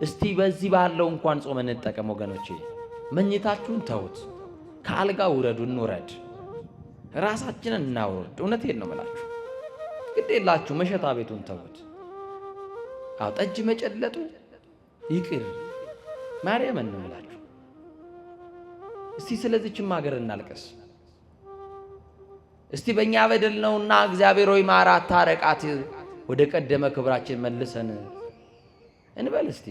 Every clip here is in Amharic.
እስቲ በዚህ ባለው እንኳን ጾም እንጠቀም ወገኖቼ። መኝታችሁን ተውት፣ ከአልጋ ውረዱ፣ እንውረድ፣ ራሳችንን እናውርድ። እውነቴን ነው የምላችሁ። ግድ የላችሁ መሸታ ቤቱን ተውት። አዎ ጠጅ መጨለጡ ይቅር። ማርያምን ነው የምላችሁ። እስቲ ስለዚህችም ሀገር እናልቀስ። እስቲ በእኛ በደል ነውና እግዚአብሔር ሆይ ማራት፣ ታረቃት፣ ወደ ቀደመ ክብራችን መልሰን እንበል። እስቲ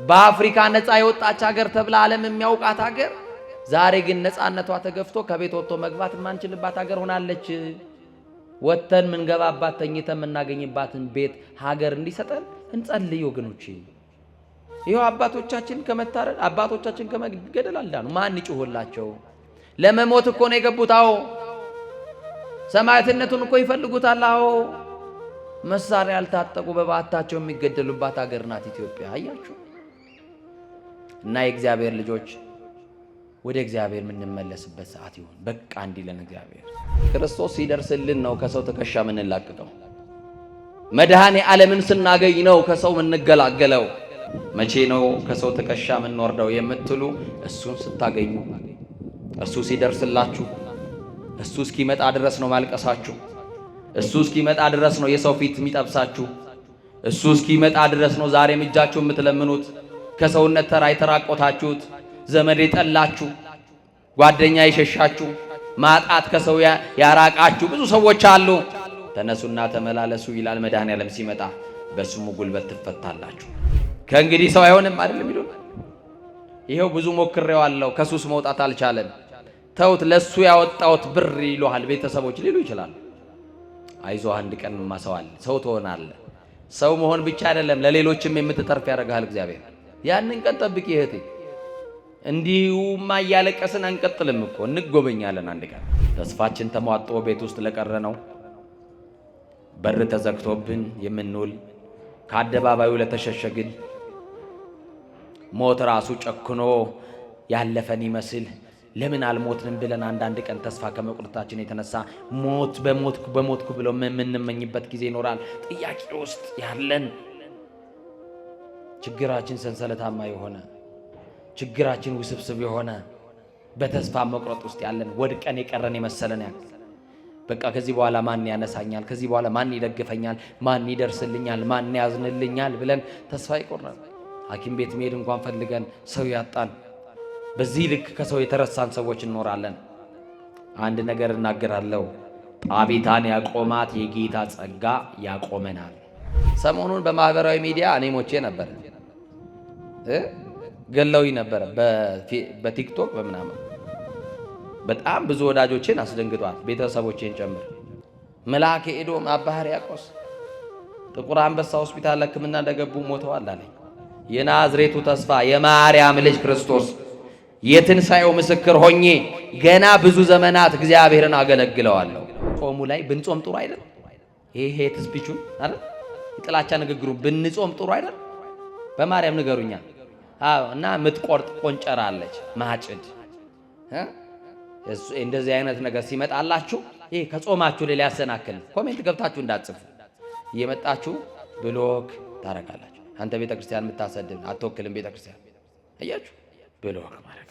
በአፍሪካ ነፃ የወጣች ሀገር ተብላ ዓለም የሚያውቃት ሀገር ዛሬ ግን ነፃነቷ ተገፍቶ ከቤት ወጥቶ መግባት የማንችልባት ሀገር ሆናለች። ወጥተን ምንገባባት ተኝተን የምናገኝባትን ቤት ሀገር እንዲሰጠን እንጸልይ ወገኖቼ። ይኸው አባቶቻችን ከመታረድ አባቶቻችን ከመገደል አልዳኑ። ማን ይጮህላቸው? ለመሞት እኮ ነው የገቡት። አዎ ሰማዕትነቱን እኮ ይፈልጉታል። አዎ መሳሪያ ያልታጠቁ በባታቸው የሚገደሉባት ሀገር ናት ኢትዮጵያ። አያችሁ። እና የእግዚአብሔር ልጆች ወደ እግዚአብሔር የምንመለስበት ሰዓት ይሁን። በቃ እንዲለን እግዚአብሔር ክርስቶስ ሲደርስልን ነው ከሰው ትከሻ የምንላቀቀው። መድኃኔ ዓለምን ስናገኝ ነው ከሰው የምንገላገለው። መቼ ነው ከሰው ትከሻ የምንወርደው የምትሉ፣ እሱን ስታገኙ፣ እሱ ሲደርስላችሁ፣ እሱ እስኪመጣ ድረስ ነው ማልቀሳችሁ። እሱ እስኪመጣ ድረስ ነው የሰው ፊት የሚጠብሳችሁ። እሱ እስኪመጣ ድረስ ነው ዛሬም እጃችሁ የምትለምኑት፣ ከሰውነት ተራ የተራቆታችሁት፣ ዘመድ የጠላችሁ፣ ጓደኛ የሸሻችሁ፣ ማጣት ከሰው ያራቃችሁ ብዙ ሰዎች አሉ። ተነሱና ተመላለሱ ይላል መድኃኔዓለም ሲመጣ፣ በስሙ ጉልበት ትፈታላችሁ። ከእንግዲህ ሰው አይሆንም አይደለም ይሉን። ይሄው ብዙ ሞክሬዋለሁ፣ ከሱስ መውጣት አልቻለም። ተውት፣ ለሱ ያወጣውት ብር ይሉሃል ቤተሰቦች ሊሉ ይችላል። አይዞህ አንድ ቀን ማሰዋል ሰው ትሆናለህ። ሰው መሆን ብቻ አይደለም ለሌሎችም የምትተርፍ ያደርጋል እግዚአብሔር። ያንን ቀን ጠብቂ እህቴ። እንዲሁማ እያለቀስን አንቀጥልም እኮ እንጎበኛለን። አንድ ቀን ተስፋችን ተሟጦ ቤት ውስጥ ለቀረ ነው በር ተዘግቶብን የምንውል ከአደባባዩ ለተሸሸግን ሞት ራሱ ጨክኖ ያለፈን ይመስል ለምን አልሞትንም ብለን አንዳንድ ቀን ተስፋ ከመቁረጣችን የተነሳ ሞት በሞትኩ ብለው የምንመኝበት ጊዜ ይኖራል። ጥያቄ ውስጥ ያለን ችግራችን ሰንሰለታማ የሆነ ችግራችን ውስብስብ የሆነ በተስፋ መቁረጥ ውስጥ ያለን ወድቀን የቀረን የመሰለን ያክል በቃ ከዚህ በኋላ ማን ያነሳኛል? ከዚህ በኋላ ማን ይደግፈኛል? ማን ይደርስልኛል? ማን ያዝንልኛል? ብለን ተስፋ ይቆርጣል። ሐኪም ቤት መሄድ እንኳን ፈልገን ሰው ያጣን፣ በዚህ ልክ ከሰው የተረሳን ሰዎች እንኖራለን። አንድ ነገር እናገራለሁ፣ ጣቢታን ያቆማት የጌታ ጸጋ ያቆመናል። ሰሞኑን በማህበራዊ ሚዲያ እኔ ሞቼ ነበር፣ ገለውኝ ነበር፣ በቲክቶክ በምናምን በጣም ብዙ ወዳጆቼን አስደንግጧል፣ ቤተሰቦቼን ጨምር። መልአከ ኤዶም አባ ሕርያቆስ ጥቁር አንበሳ ሆስፒታል ሕክምና እንደገቡ ሞተዋል አለኝ። የናዝሬቱ ተስፋ የማርያም ልጅ ክርስቶስ የትንሣኤው ምስክር ሆኜ ገና ብዙ ዘመናት እግዚአብሔርን አገለግለዋለሁ። ጾሙ ላይ ብንጾም ጥሩ አይደል? ይሄ ሄት ስፒቹን አይደል? የጥላቻ ንግግሩን ብንጾም ጥሩ አይደል? በማርያም ንገሩኛ። አዎ። እና ምትቆርጥ ቆንጨራ አለች ማጭድ እንደዚህ አይነት ነገር ሲመጣላችሁ ይሄ ከጾማችሁ ላይ ሊያሰናክል ኮሜንት ገብታችሁ እንዳትጽፉ እየመጣችሁ ብሎክ ታረጋላችሁ። አንተ ቤተክርስቲያን የምታሰድን አትወክልም ቤተክርስቲያን አያችሁ ብሎክ ማረግ።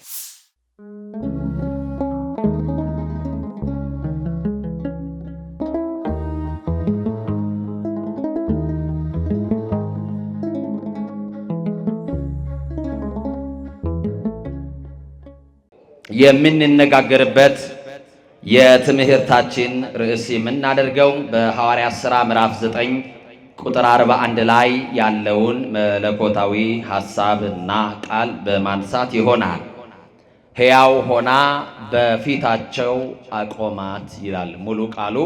የምንነጋገርበት የትምህርታችን ርዕስ የምናደርገው በሐዋርያት ሥራ ምዕራፍ 9 ቁጥር 41 ላይ ያለውን መለኮታዊ ሐሳብና ቃል በማንሳት ይሆናል። ሕያው ሆና በፊታቸው አቆማት ይላል ሙሉ ቃሉ።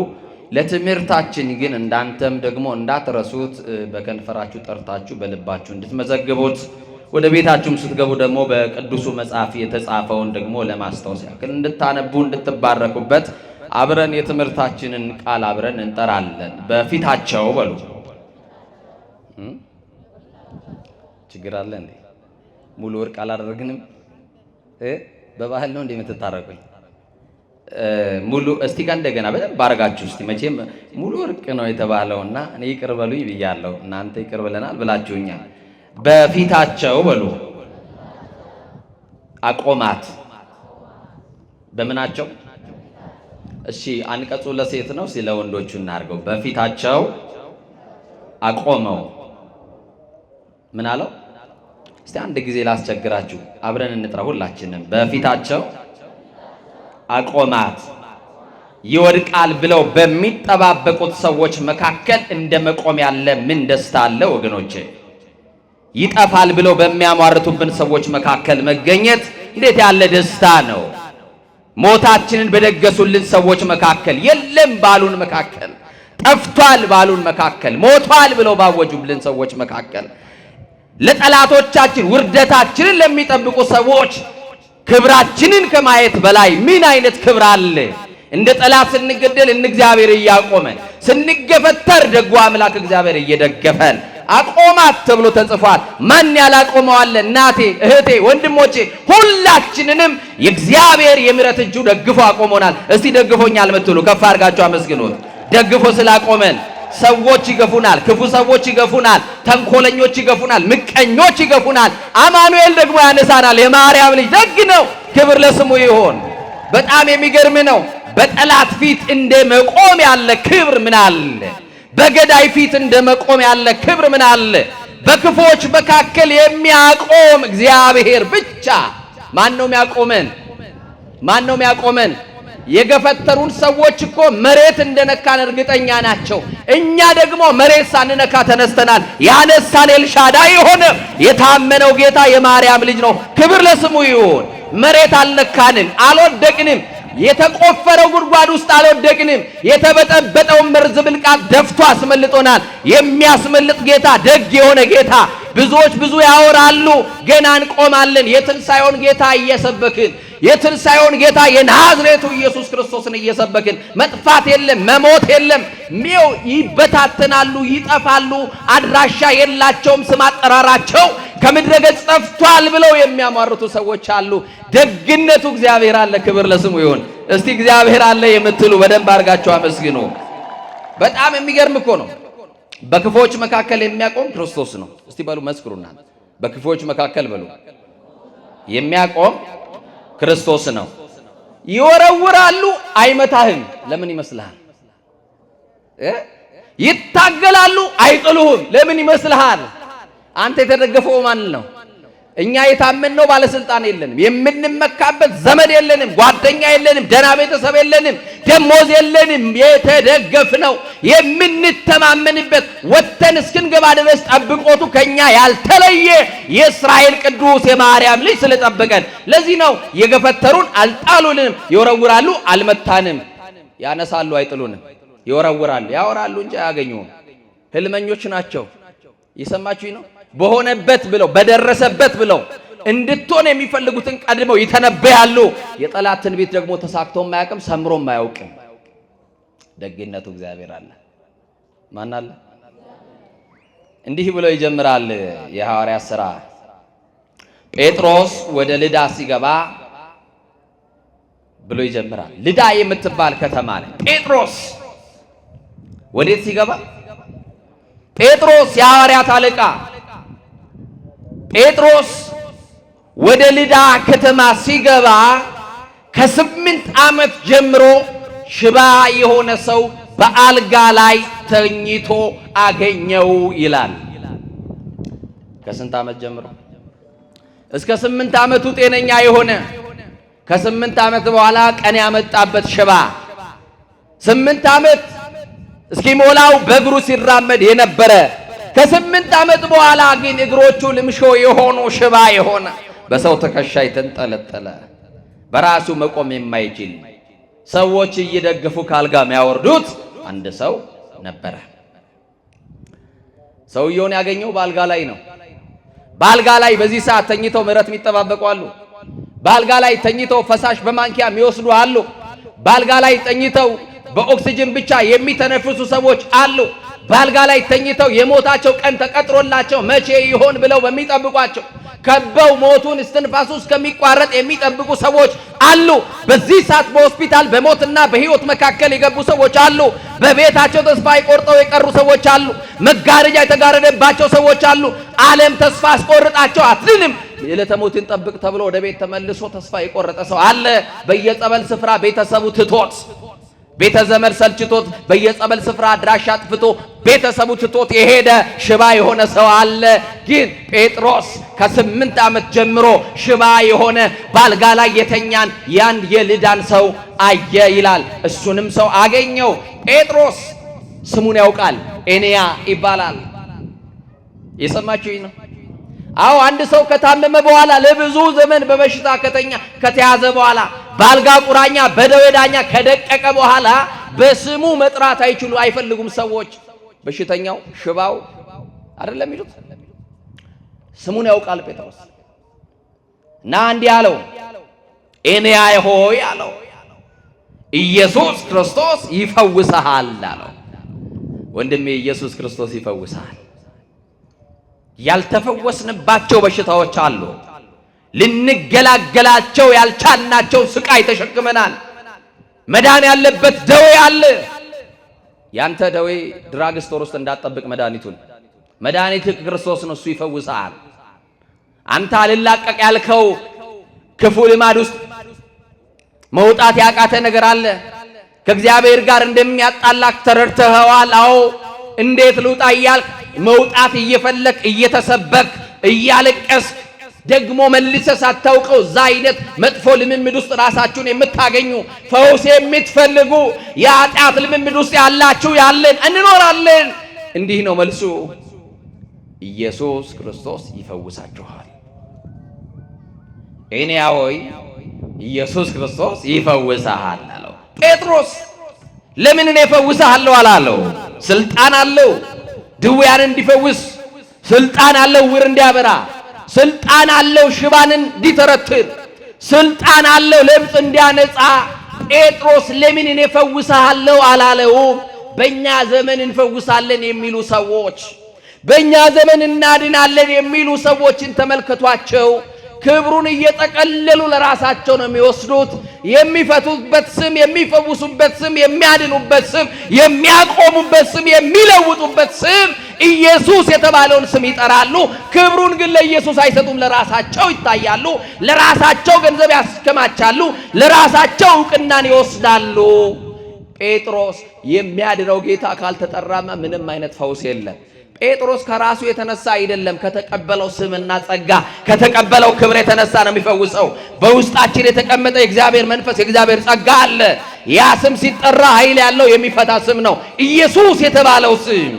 ለትምህርታችን ግን እንዳንተም ደግሞ እንዳትረሱት በከንፈራችሁ ጠርታችሁ በልባችሁ እንድትመዘግቡት ወደ ቤታችሁም ስትገቡ ደግሞ በቅዱሱ መጽሐፍ የተጻፈውን ደግሞ ለማስታወስ ያክል እንድታነቡ እንድትባረኩበት አብረን የትምህርታችንን ቃል አብረን እንጠራለን። በፊታቸው በሉ። ችግር አለ እንዴ? ሙሉ ወርቅ አላደረግንም? በባህል ነው እንዴ የምትታረቁኝ? ሙሉ እስቲ ጋር እንደገና በደንብ አድርጋችሁ እስቲ። መቼም ሙሉ ወርቅ ነው የተባለውና እኔ ይቅር በሉኝ ብያለሁ፣ እናንተ ይቅር ብለናል ብላችሁኛል። በፊታቸው በሉ አቆማት። በምናቸው? እሺ አንቀጹ ለሴት ነው፣ ሲለ ወንዶቹ እናርገው። በፊታቸው አቆመው። ምን አለው? እስቲ አንድ ጊዜ ላስቸግራችሁ፣ አብረን እንጥራ ሁላችንም። በፊታቸው አቆማት። ይወድቃል ብለው በሚጠባበቁት ሰዎች መካከል እንደ መቆም ያለ ምን ደስታ አለ ወገኖቼ! ይጠፋል ብለው በሚያሟርቱብን ሰዎች መካከል መገኘት እንዴት ያለ ደስታ ነው! ሞታችንን በደገሱልን ሰዎች መካከል፣ የለም ባሉን መካከል፣ ጠፍቷል ባሉን መካከል፣ ሞቷል ብለው ባወጁብልን ሰዎች መካከል፣ ለጠላቶቻችን ውርደታችንን ለሚጠብቁ ሰዎች ክብራችንን ከማየት በላይ ምን አይነት ክብር አለ? እንደ ጠላት ስንገደል እግዚአብሔር እያቆመን፣ ስንገፈተር ደጉ አምላክ እግዚአብሔር እየደገፈን አቆማት ተብሎ ተጽፏል። ማን ያላቆመዋል? እናቴ፣ እህቴ፣ ወንድሞቼ ሁላችንንም የእግዚአብሔር የምሕረት እጁ ደግፎ አቆሞናል። እስቲ ደግፎኛል ምትሉ ከፍ አድርጋችሁ አመስግኑት። ደግፎ ስላቆመን ሰዎች ይገፉናል፣ ክፉ ሰዎች ይገፉናል፣ ተንኮለኞች ይገፉናል፣ ምቀኞች ይገፉናል። አማኑኤል ደግሞ ያነሳናል። የማርያም ልጅ ደግ ነው፣ ክብር ለስሙ ይሁን። በጣም የሚገርም ነው። በጠላት ፊት እንደ መቆም ያለ ክብር ምን አለ? በገዳይ ፊት እንደ መቆም ያለ ክብር ምን አለ? በክፎች መካከል የሚያቆም እግዚአብሔር ብቻ። ማን ነው የሚያቆመን? ማን ነው የሚያቆመን? የገፈተሩን ሰዎች እኮ መሬት እንደነካን እርግጠኛ ናቸው። እኛ ደግሞ መሬት ሳንነካ ተነስተናል። ያነሳን ኤልሻዳይ የሆነ የታመነው ጌታ የማርያም ልጅ ነው። ክብር ለስሙ ይሁን። መሬት አልነካንም፣ አልወደቅንም። የተቆፈረው ጉድጓድ ውስጥ አልወደቅንም። የተበጠበጠውን መርዝ ብልቃት ደፍቶ አስመልጦናል። የሚያስመልጥ ጌታ፣ ደግ የሆነ ጌታ። ብዙዎች ብዙ ያወራሉ፣ ገና እንቆማለን። የትንሣኤውን ጌታ እየሰበክን፣ የትንሣኤውን ጌታ የናዝሬቱ ኢየሱስ ክርስቶስን እየሰበክን፣ መጥፋት የለም፣ መሞት የለም። ይበታተናሉ፣ ይጠፋሉ፣ አድራሻ የላቸውም፣ ስም አጠራራቸው ከምድረ ገጽ ጠፍቷል ብለው የሚያሟርቱ ሰዎች አሉ። ደግነቱ እግዚአብሔር አለ፣ ክብር ለስሙ ይሁን። እስቲ እግዚአብሔር አለ የምትሉ በደንብ አድርጋችሁ አመስግኑ። በጣም የሚገርም እኮ ነው። በክፎች መካከል የሚያቆም ክርስቶስ ነው። እስቲ በሉ መስክሩና፣ በክፎች መካከል በሉ የሚያቆም ክርስቶስ ነው። ይወረውራሉ፣ አይመታህም። ለምን ይመስልሃል? ይታገላሉ፣ አይጥሉህም። ለምን ይመስልሃል? አንተ የተደገፈው ማን ነው? እኛ የታመንነው ባለስልጣን የለንም፣ የምንመካበት ዘመድ የለንም፣ ጓደኛ የለንም፣ ደህና ቤተሰብ የለንም፣ ደሞዝ የለንም። የተደገፍነው የምንተማመንበት ወጥተን እስክንገባ ድረስ ጠብቆቱ ከኛ ያልተለየ የእስራኤል ቅዱስ የማርያም ልጅ ስለጠበቀን፣ ለዚህ ነው የገፈተሩን አልጣሉንም፣ ይወረውራሉ አልመታንም። ያነሳሉ አይጥሉንም፣ ይወረውራሉ ያወራሉ እንጂ አያገኙም። ህልመኞች ናቸው። የሰማችሁኝ ነው። በሆነበት ብለው በደረሰበት ብለው እንድትሆን የሚፈልጉትን ቀድመው ይተነበያሉ። የጠላት ትንቢት ደግሞ ተሳክቶም አያውቅም፣ ሰምሮም አያውቅም። ደግነቱ እግዚአብሔር አለ። ማን አለ? እንዲህ ብሎ ይጀምራል የሐዋርያት ሥራ። ጴጥሮስ ወደ ልዳ ሲገባ ብሎ ይጀምራል። ልዳ የምትባል ከተማ ላይ ጴጥሮስ ወዴት ሲገባ? ጴጥሮስ የሐዋርያት አለቃ ጴጥሮስ ወደ ልዳ ከተማ ሲገባ ከ8 ዓመት ጀምሮ ሽባ የሆነ ሰው በአልጋ ላይ ተኝቶ አገኘው ይላል። ከስንት ዓመት ጀምሮ? እስከ 8 ዓመቱ ጤነኛ የሆነ ከ8 ዓመት በኋላ ቀን ያመጣበት ሽባ 8 ዓመት እስኪሞላው በእግሩ ሲራመድ የነበረ ከ8 ዓመት በኋላ ግን እግሮቹ ልምሾ የሆኑ ሽባ የሆነ በሰው ትከሻ የተንጠለጠለ በራሱ መቆም የማይችል ሰዎች እየደገፉ ካልጋ የሚያወርዱት አንድ ሰው ነበረ። ሰውየውን ያገኘው በአልጋ ላይ ነው። በአልጋ ላይ በዚህ ሰዓት ተኝተው ምሕረት የሚጠባበቁ አሉ። በአልጋ ላይ ተኝተው ፈሳሽ በማንኪያ የሚወስዱ አሉ። በአልጋ ላይ ተኝተው በኦክሲጅን ብቻ የሚተነፍሱ ሰዎች አሉ። በአልጋ ላይ ተኝተው የሞታቸው ቀን ተቀጥሮላቸው መቼ ይሆን ብለው በሚጠብቋቸው ከበው ሞቱን እስትንፋሱ እስከሚቋረጥ የሚጠብቁ ሰዎች አሉ። በዚህ ሰዓት በሆስፒታል በሞትና በሕይወት መካከል የገቡ ሰዎች አሉ። በቤታቸው ተስፋ ቆርጠው የቀሩ ሰዎች አሉ። መጋረጃ የተጋረደባቸው ሰዎች አሉ። ዓለም ተስፋ አስቆርጣቸው አትድንም፣ የዕለተ ሞትን ጠብቅ ተብሎ ወደ ቤት ተመልሶ ተስፋ የቆረጠ ሰው አለ። በየጸበል ስፍራ ቤተሰቡ ትቶት፣ ቤተ ዘመድ ሰልችቶት፣ በየጸበል ስፍራ አድራሻ አጥፍቶ ቤተሰቡ ትቶት የሄደ ሽባ የሆነ ሰው አለ። ግን ጴጥሮስ ከ8 ዓመት ጀምሮ ሽባ የሆነ ባልጋ ላይ የተኛን ያን የልዳን ሰው አየ ይላል። እሱንም ሰው አገኘው። ጴጥሮስ ስሙን ያውቃል፣ ኤንያ ይባላል። የሰማችሁኝ ነው? አዎ፣ አንድ ሰው ከታመመ በኋላ ለብዙ ዘመን በበሽታ ከተያዘ በኋላ ባልጋ ቁራኛ በደዌ ዳኛ ከደቀቀ በኋላ በስሙ መጥራት አይፈልጉም ሰዎች። በሽተኛው ሽባው አይደለም ይሉት፣ ስሙን ያውቃል ጴጥሮስ። እና እንዲህ አለው፣ ኤንያ ሆይ አለው፣ ኢየሱስ ክርስቶስ ይፈውስሃል አለው። ወንድሜ ኢየሱስ ክርስቶስ ይፈውስሃል። ያልተፈወስንባቸው በሽታዎች አሉ። ልንገላገላቸው ያልቻልናቸው ስቃይ ተሸክመናል። መዳን ያለበት ደዌ አለ። ያንተ ደዌ ድራግ ስቶር ውስጥ እንዳትጠብቅ መድኃኒቱን። መድኃኒትህ ክርስቶስ ነው፣ እሱ ይፈውስሃል። አንተ አልላቀቅ ያልከው ክፉ ልማድ ውስጥ መውጣት ያቃተ ነገር አለ። ከእግዚአብሔር ጋር እንደሚያጣላክ ተረድተኸዋል። አዎ፣ እንዴት ልውጣ እያልክ መውጣት እየፈለክ እየተሰበክ እያለቀስ ደግሞ መልሰህ ሳታውቀው እዛ አይነት መጥፎ ልምምድ ውስጥ ራሳችሁን የምታገኙ ፈውስ የምትፈልጉ የኃጢአት ልምምድ ውስጥ ያላችሁ ያለን እንኖራለን። እንዲህ ነው መልሱ፣ ኢየሱስ ክርስቶስ ይፈውሳችኋል። ኤንያ ሆይ ኢየሱስ ክርስቶስ ይፈውስሃል አለው። ጴጥሮስ ለምን እኔ እፈውስሃለሁ አላለው? ስልጣን አለው። ድውያን እንዲፈውስ ስልጣን አለው። ዕውር እንዲያበራ ስልጣን አለው። ሽባንን እንዲተረትር ስልጣን አለው። ለምጽ እንዲያነጻ። ጴጥሮስ ለምን እኔ እፈውስሃለሁ አላለውም? በእኛ ዘመን እንፈውሳለን የሚሉ ሰዎች፣ በእኛ ዘመን እናድናለን የሚሉ ሰዎችን ተመልከቷቸው። ክብሩን እየጠቀለሉ ለራሳቸው ነው የሚወስዱት። የሚፈቱበት ስም፣ የሚፈውሱበት ስም፣ የሚያድኑበት ስም፣ የሚያቆሙበት ስም፣ የሚለውጡበት ስም ኢየሱስ የተባለውን ስም ይጠራሉ። ክብሩን ግን ለኢየሱስ አይሰጡም። ለራሳቸው ይታያሉ፣ ለራሳቸው ገንዘብ ያስከማቻሉ፣ ለራሳቸው ዕውቅናን ይወስዳሉ። ጴጥሮስ የሚያድነው ጌታ ካልተጠራማ ምንም አይነት ፈውስ የለም። ጴጥሮስ ከራሱ የተነሳ አይደለም፣ ከተቀበለው ስምና ጸጋ ከተቀበለው ክብር የተነሳ ነው የሚፈውሰው። በውስጣችን የተቀመጠ የእግዚአብሔር መንፈስ የእግዚአብሔር ጸጋ አለ። ያ ስም ሲጠራ ኃይል ያለው የሚፈታ ስም ነው። ኢየሱስ የተባለው ስም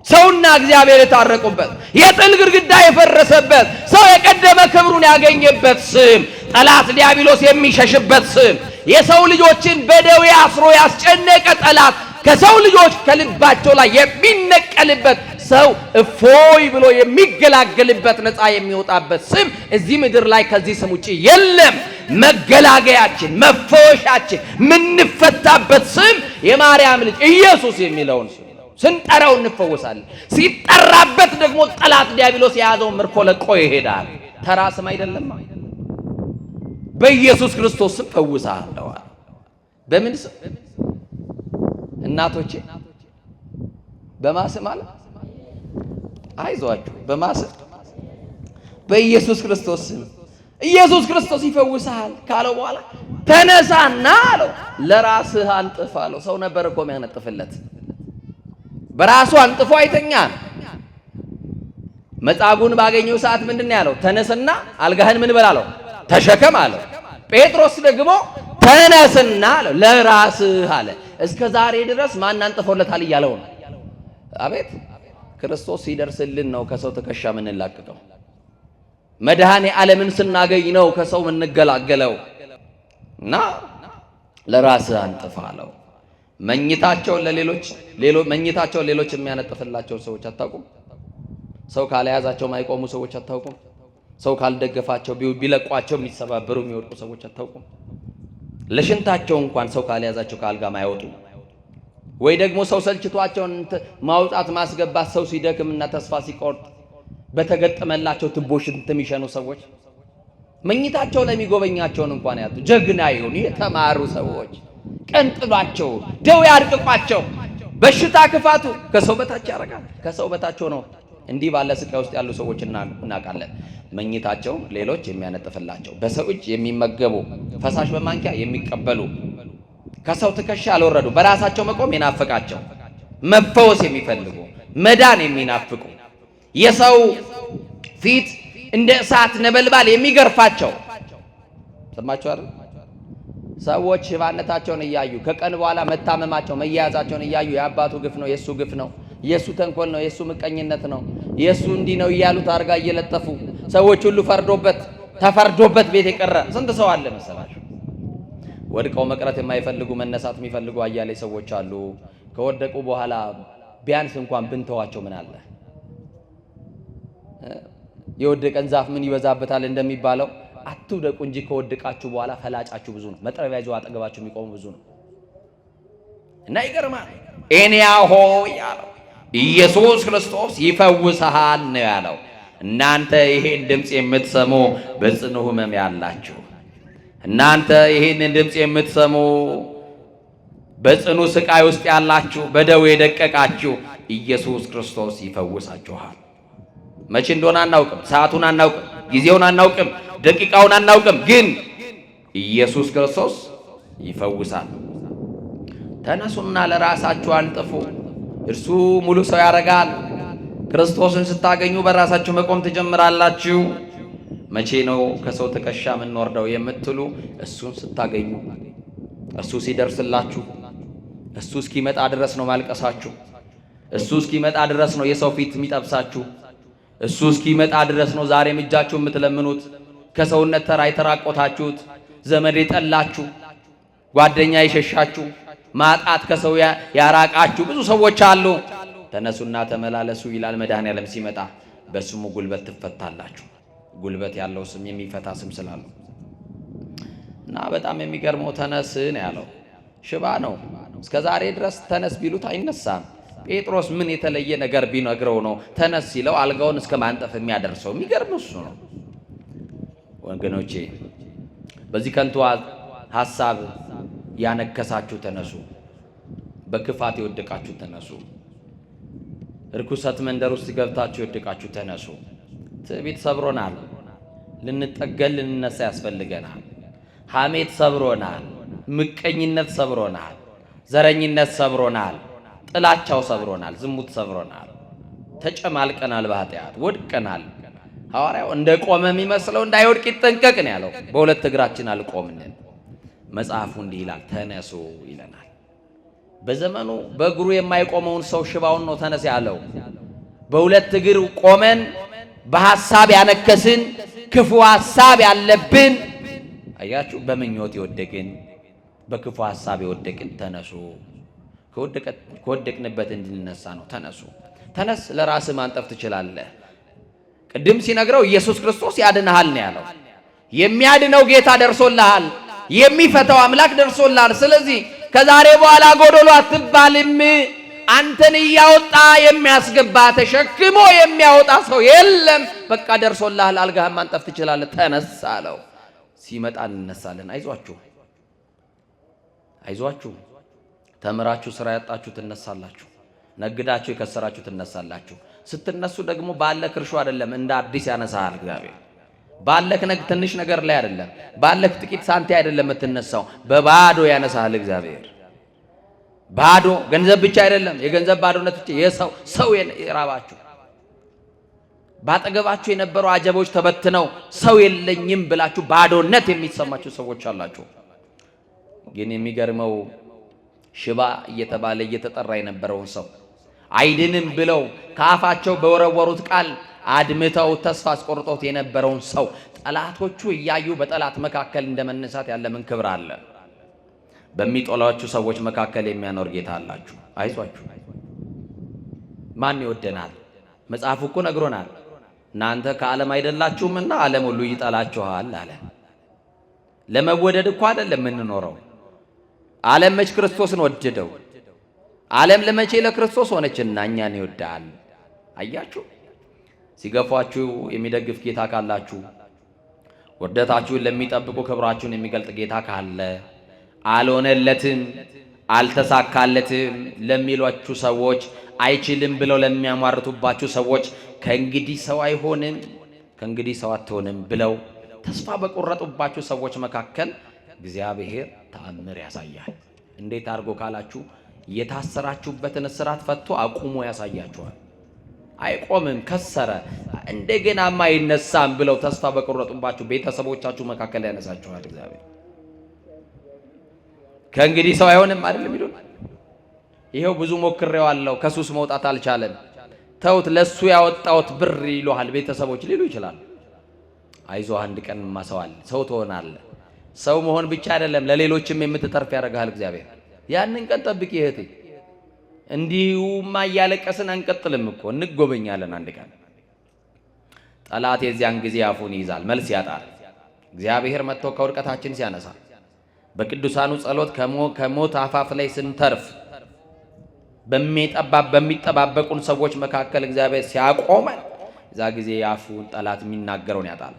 ሰውና እግዚአብሔር የታረቁበት፣ የጥል ግድግዳ የፈረሰበት፣ ሰው የቀደመ ክብሩን ያገኘበት ስም፣ ጠላት ዲያብሎስ የሚሸሽበት ስም፣ የሰው ልጆችን በደዌ አስሮ ያስጨነቀ ጠላት ከሰው ልጆች ከልባቸው ላይ የሚነቀልበት፣ ሰው እፎይ ብሎ የሚገላገልበት፣ ነፃ የሚወጣበት ስም እዚህ ምድር ላይ ከዚህ ስም ውጪ የለም። መገላገያችን፣ መፈወሻችን፣ ምንፈታበት ስም የማርያም ልጅ ኢየሱስ የሚለውን ስም ስንጠራው እንፈወሳለን። ሲጠራበት ደግሞ ጠላት ዲያብሎስ የያዘውን ምርኮ ለቆ ይሄዳል። ተራ ስም አይደለም። በኢየሱስ ክርስቶስ ስም ፈውሳለሁ። በምን ስም? እናቶቼ በማስም አለ። አይዟችሁ፣ በማስም በኢየሱስ ክርስቶስ ስም። ኢየሱስ ክርስቶስ ይፈውሳል ካለው በኋላ ተነሳና አለው፣ ለራስህ አንጥፍ አለው። ሰው ነበር እኮ የሚያነጥፍለት። በራሱ አንጥፎ አይተኛ። መጻጉዕን ባገኘው ሰዓት ምንድነው ያለው? ተነስና አልጋህን ምን በል አለው፣ ተሸከም አለው። ጴጥሮስ ደግሞ ተነስና አለው፣ ለራስህ አለ። እስከ ዛሬ ድረስ ማን አንጥፎለታል እያለው ነው። አቤት ክርስቶስ ሲደርስልን ነው ከሰው ትከሻ የምንላቀቀው። መድኃኔ ዓለምን ስናገኝ ነው ከሰው የምንገላገለው። እና ለራስህ አንጥፍ አለው። መኝታቸውን ሌሎች የሚያነጥፍላቸው ሰዎች አታውቁም? ሰው ካልያዛቸው ማይቆሙ ሰዎች አታውቁም? ሰው ካልደገፋቸው ቢለቋቸው የሚሰባበሩ የሚወድቁ ሰዎች አታውቁም? ለሽንታቸው እንኳን ሰው ካልያዛቸው ከአልጋ ማይወጡ፣ ወይ ደግሞ ሰው ሰልችቷቸውን ማውጣት ማስገባት፣ ሰው ሲደክምና ተስፋ ሲቆርጥ በተገጠመላቸው ትቦ ሽንት የሚሸኑ ሰዎች መኝታቸው ላይ የሚጎበኛቸውን እንኳን ያጡ ጀግና የሆኑ የተማሩ ሰዎች ቀን ጥሏቸው ደዌ አድቅቋቸው በሽታ ክፋቱ ከሰው በታች ያደርጋል። ከሰው በታች ነው። እንዲህ ባለ ስቃይ ውስጥ ያሉ ሰዎች እናውቃለን። መኝታቸው ሌሎች የሚያነጥፍላቸው፣ በሰው እጅ የሚመገቡ፣ ፈሳሽ በማንኪያ የሚቀበሉ፣ ከሰው ትከሻ ያልወረዱ፣ በራሳቸው መቆም የናፈቃቸው፣ መፈወስ የሚፈልጉ፣ መዳን የሚናፍቁ፣ የሰው ፊት እንደ እሳት ነበልባል የሚገርፋቸው ሰማችሁ አይደል? ሰዎች ሽባነታቸውን እያዩ ከቀን በኋላ መታመማቸው መያያዛቸውን እያዩ የአባቱ ግፍ ነው፣ የሱ ግፍ ነው፣ የሱ ተንኮል ነው፣ የሱ ምቀኝነት ነው፣ የሱ እንዲህ ነው እያሉ ታርጋ እየለጠፉ ሰዎች ሁሉ ተፈርዶበት ቤት የቀረ ስንት ሰው አለ መሰላችሁ? ወድቀው መቅረት የማይፈልጉ መነሳት የሚፈልጉ አያሌ ሰዎች አሉ። ከወደቁ በኋላ ቢያንስ እንኳን ብንተዋቸው ምን አለ? የወደቀን ዛፍ ምን ይበዛበታል እንደሚባለው አትውደቁ እንጂ ከወደቃችሁ በኋላ ፈላጫችሁ ብዙ ነው። መጥረቢያ ይዘው አጠገባችሁ የሚቆሙ ብዙ ነው። እና ይገርማል። ኤንያሆ ያለው ኢየሱስ ክርስቶስ ይፈውስሃል ነው ያለው። እናንተ ይሄን ድምፅ የምትሰሙ በጽኑ ሕመም ያላችሁ፣ እናንተ ይሄንን ድምፅ የምትሰሙ በጽኑ ስቃይ ውስጥ ያላችሁ፣ በደዌ የደቀቃችሁ ኢየሱስ ክርስቶስ ይፈውሳችኋል። መቼ እንደሆነ አናውቅም፣ ሰዓቱን አናውቅም፣ ጊዜውን አናውቅም፣ ደቂቃውን አናውቅም። ግን ኢየሱስ ክርስቶስ ይፈውሳል። ተነሱና ለራሳችሁ አንጥፉ፣ እርሱ ሙሉ ሰው ያደርጋል። ክርስቶስን ስታገኙ በራሳችሁ መቆም ትጀምራላችሁ። መቼ ነው ከሰው ትከሻ የምንወርደው የምትሉ፣ እሱን ስታገኙ፣ እሱ ሲደርስላችሁ፣ እሱ እስኪመጣ ድረስ ነው ማልቀሳችሁ። እሱ እስኪመጣ ድረስ ነው የሰው ፊት የሚጠብሳችሁ። እሱ እስኪመጣ ድረስ ነው ዛሬም እጃችሁ የምትለምኑት። ከሰውነት ተራ የተራቆታችሁት፣ ዘመድ የጠላችሁ፣ ጓደኛ የሸሻችሁ፣ ማጣት ከሰው ያራቃችሁ ብዙ ሰዎች አሉ። ተነሱና ተመላለሱ ይላል መድኃኔዓለም ሲመጣ። በስሙ ጉልበት ትፈታላችሁ። ጉልበት ያለው ስም የሚፈታ ስም ስላለው እና በጣም የሚገርመው ተነስ ነው ያለው። ሽባ ነው። እስከ ዛሬ ድረስ ተነስ ቢሉት አይነሳም። ጴጥሮስ ምን የተለየ ነገር ቢነግረው ነው ተነስ ሲለው አልጋውን እስከ ማንጠፍ የሚያደርሰው? የሚገርም እሱ ነው። ወገኖቼ በዚህ ከንቱ ሐሳብ ያነከሳችሁ ተነሱ። በክፋት የወደቃችሁ ተነሱ። ርኩሰት መንደር ውስጥ ገብታችሁ የወደቃችሁ ተነሱ። ትዕቢት ሰብሮናል። ልንጠገል ልንነሳ ያስፈልገናል። ሐሜት ሰብሮናል። ምቀኝነት ሰብሮናል። ዘረኝነት ሰብሮናል። ጥላቻው ሰብሮናል። ዝሙት ሰብሮናል። ተጨማልቀናል። በኃጢአት ወድቀናል። ሐዋርያው እንደ ቆመ የሚመስለው እንዳይወድቅ ይጠንቀቅ ነው ያለው። በሁለት እግራችን አልቆምን። መጽሐፉ እንዲህ ይላል፣ ተነሱ ይለናል። በዘመኑ በእግሩ የማይቆመውን ሰው ሽባውን ነው ተነስ ያለው። በሁለት እግር ቆመን በሐሳብ ያነከስን፣ ክፉ ሐሳብ ያለብን፣ አያችሁ፣ በምኞት የወደቅን፣ በክፉ ሐሳብ የወደቅን ተነሱ። ከወደቅንበት እንድንነሳ ነው። ተነሱ። ተነስ፣ ለራስህ ማንጠፍ ትችላለህ። ቅድም ሲነግረው ኢየሱስ ክርስቶስ ያድንሃል ነው ያለው። የሚያድነው ጌታ ደርሶልሃል። የሚፈታው አምላክ ደርሶልሃል። ስለዚህ ከዛሬ በኋላ ጎዶሎ አትባልም። አንተን እያወጣ የሚያስገባ ተሸክሞ የሚያወጣ ሰው የለም። በቃ ደርሶልሃል። አልጋህን ማንጠፍ ትችላለህ። ተነስ አለው። ሲመጣ እንነሳለን። አይዟችሁ፣ አይዟችሁ። ተምራችሁ ስራ ያጣችሁ ትነሳላችሁ። ነግዳችሁ የከሰራችሁ ትነሳላችሁ። ስትነሱ ደግሞ ባለክ እርሾ አይደለም እንደ አዲስ ያነሳሃል እግዚአብሔር። ባለክ ትንሽ ነገር ላይ አይደለም፣ ባለክ ጥቂት ሳንቲ አይደለም የምትነሳው፣ በባዶ ያነሳሃል እግዚአብሔር። ባዶ ገንዘብ ብቻ አይደለም፣ የገንዘብ ባዶነት ብቻ ሰው የራባችሁ ባጠገባችሁ የነበሩ አጀቦች ተበትነው ሰው የለኝም ብላችሁ ባዶነት የሚሰማችሁ ሰዎች አላችሁ። ግን የሚገርመው ሽባ እየተባለ እየተጠራ የነበረውን ሰው አይድንም ብለው ከአፋቸው በወረወሩት ቃል አድምተው ተስፋ አስቆርጦት የነበረውን ሰው ጠላቶቹ እያዩ በጠላት መካከል እንደመነሳት ያለ ምን ክብር አለ? በሚጠሏችሁ ሰዎች መካከል የሚያኖር ጌታ አላችሁ። አይዟችሁ። ማን ይወደናል? መጽሐፉ እኮ ነግሮናል። እናንተ ከዓለም አይደላችሁምና ዓለም ሁሉ ይጠላችኋል አለ። ለመወደድ እኮ አይደለም የምንኖረው። ዓለም መች ክርስቶስን ወደደው? ዓለም ለመቼ ለክርስቶስ ሆነችና እኛን ይወዳል። አያችሁ። ሲገፏችሁ የሚደግፍ ጌታ ካላችሁ፣ ውርደታችሁን ለሚጠብቁ ክብራችሁን የሚገልጥ ጌታ ካለ፣ አልሆነለትም አልተሳካለትም ለሚሏችሁ ሰዎች፣ አይችልም ብለው ለሚያሟርቱባችሁ ሰዎች ከእንግዲህ ሰው አይሆንም ከእንግዲህ ሰው አትሆንም ብለው ተስፋ በቆረጡባችሁ ሰዎች መካከል እግዚአብሔር ተአምር ያሳያል። እንዴት አድርጎ ካላችሁ የታሰራችሁበትን እስራት ፈቶ አቁሞ ያሳያችኋል። አይቆምም ከሰረ እንደገናማ አይነሳም ብለው ተስፋ በቆረጡባችሁ ቤተሰቦቻችሁ መካከል ያነሳችኋል እግዚአብሔር። ከእንግዲህ ሰው አይሆንም አይደለም ይሉን። ይሄው ብዙ ሞክሬዋለሁ ከሱስ መውጣት አልቻለም፣ ተውት ለሱ ያወጣውት ብር ይሉሃል ቤተሰቦች ሊሉ ይችላል። አይዞህ አንድ ቀን ማሰዋል ሰው ትሆናለህ። ሰው መሆን ብቻ አይደለም ለሌሎችም የምትተርፍ ያደርጋል እግዚአብሔር። ያንን ቀን ጠብቂ እህቴ። እንዲሁማ እያለቀስን አንቀጥልም እኮ እንጎበኛለን አንድ ቀን። ጠላት የዚያን ጊዜ አፉን ይይዛል፣ መልስ ያጣል። እግዚአብሔር መጥቶ ከውድቀታችን ሲያነሳ፣ በቅዱሳኑ ጸሎት ከሞት አፋፍ ላይ ስንተርፍ፣ በሚጠባበቁን ሰዎች መካከል እግዚአብሔር ሲያቆመን፣ እዛ ጊዜ አፉን ጠላት የሚናገረውን ያጣል።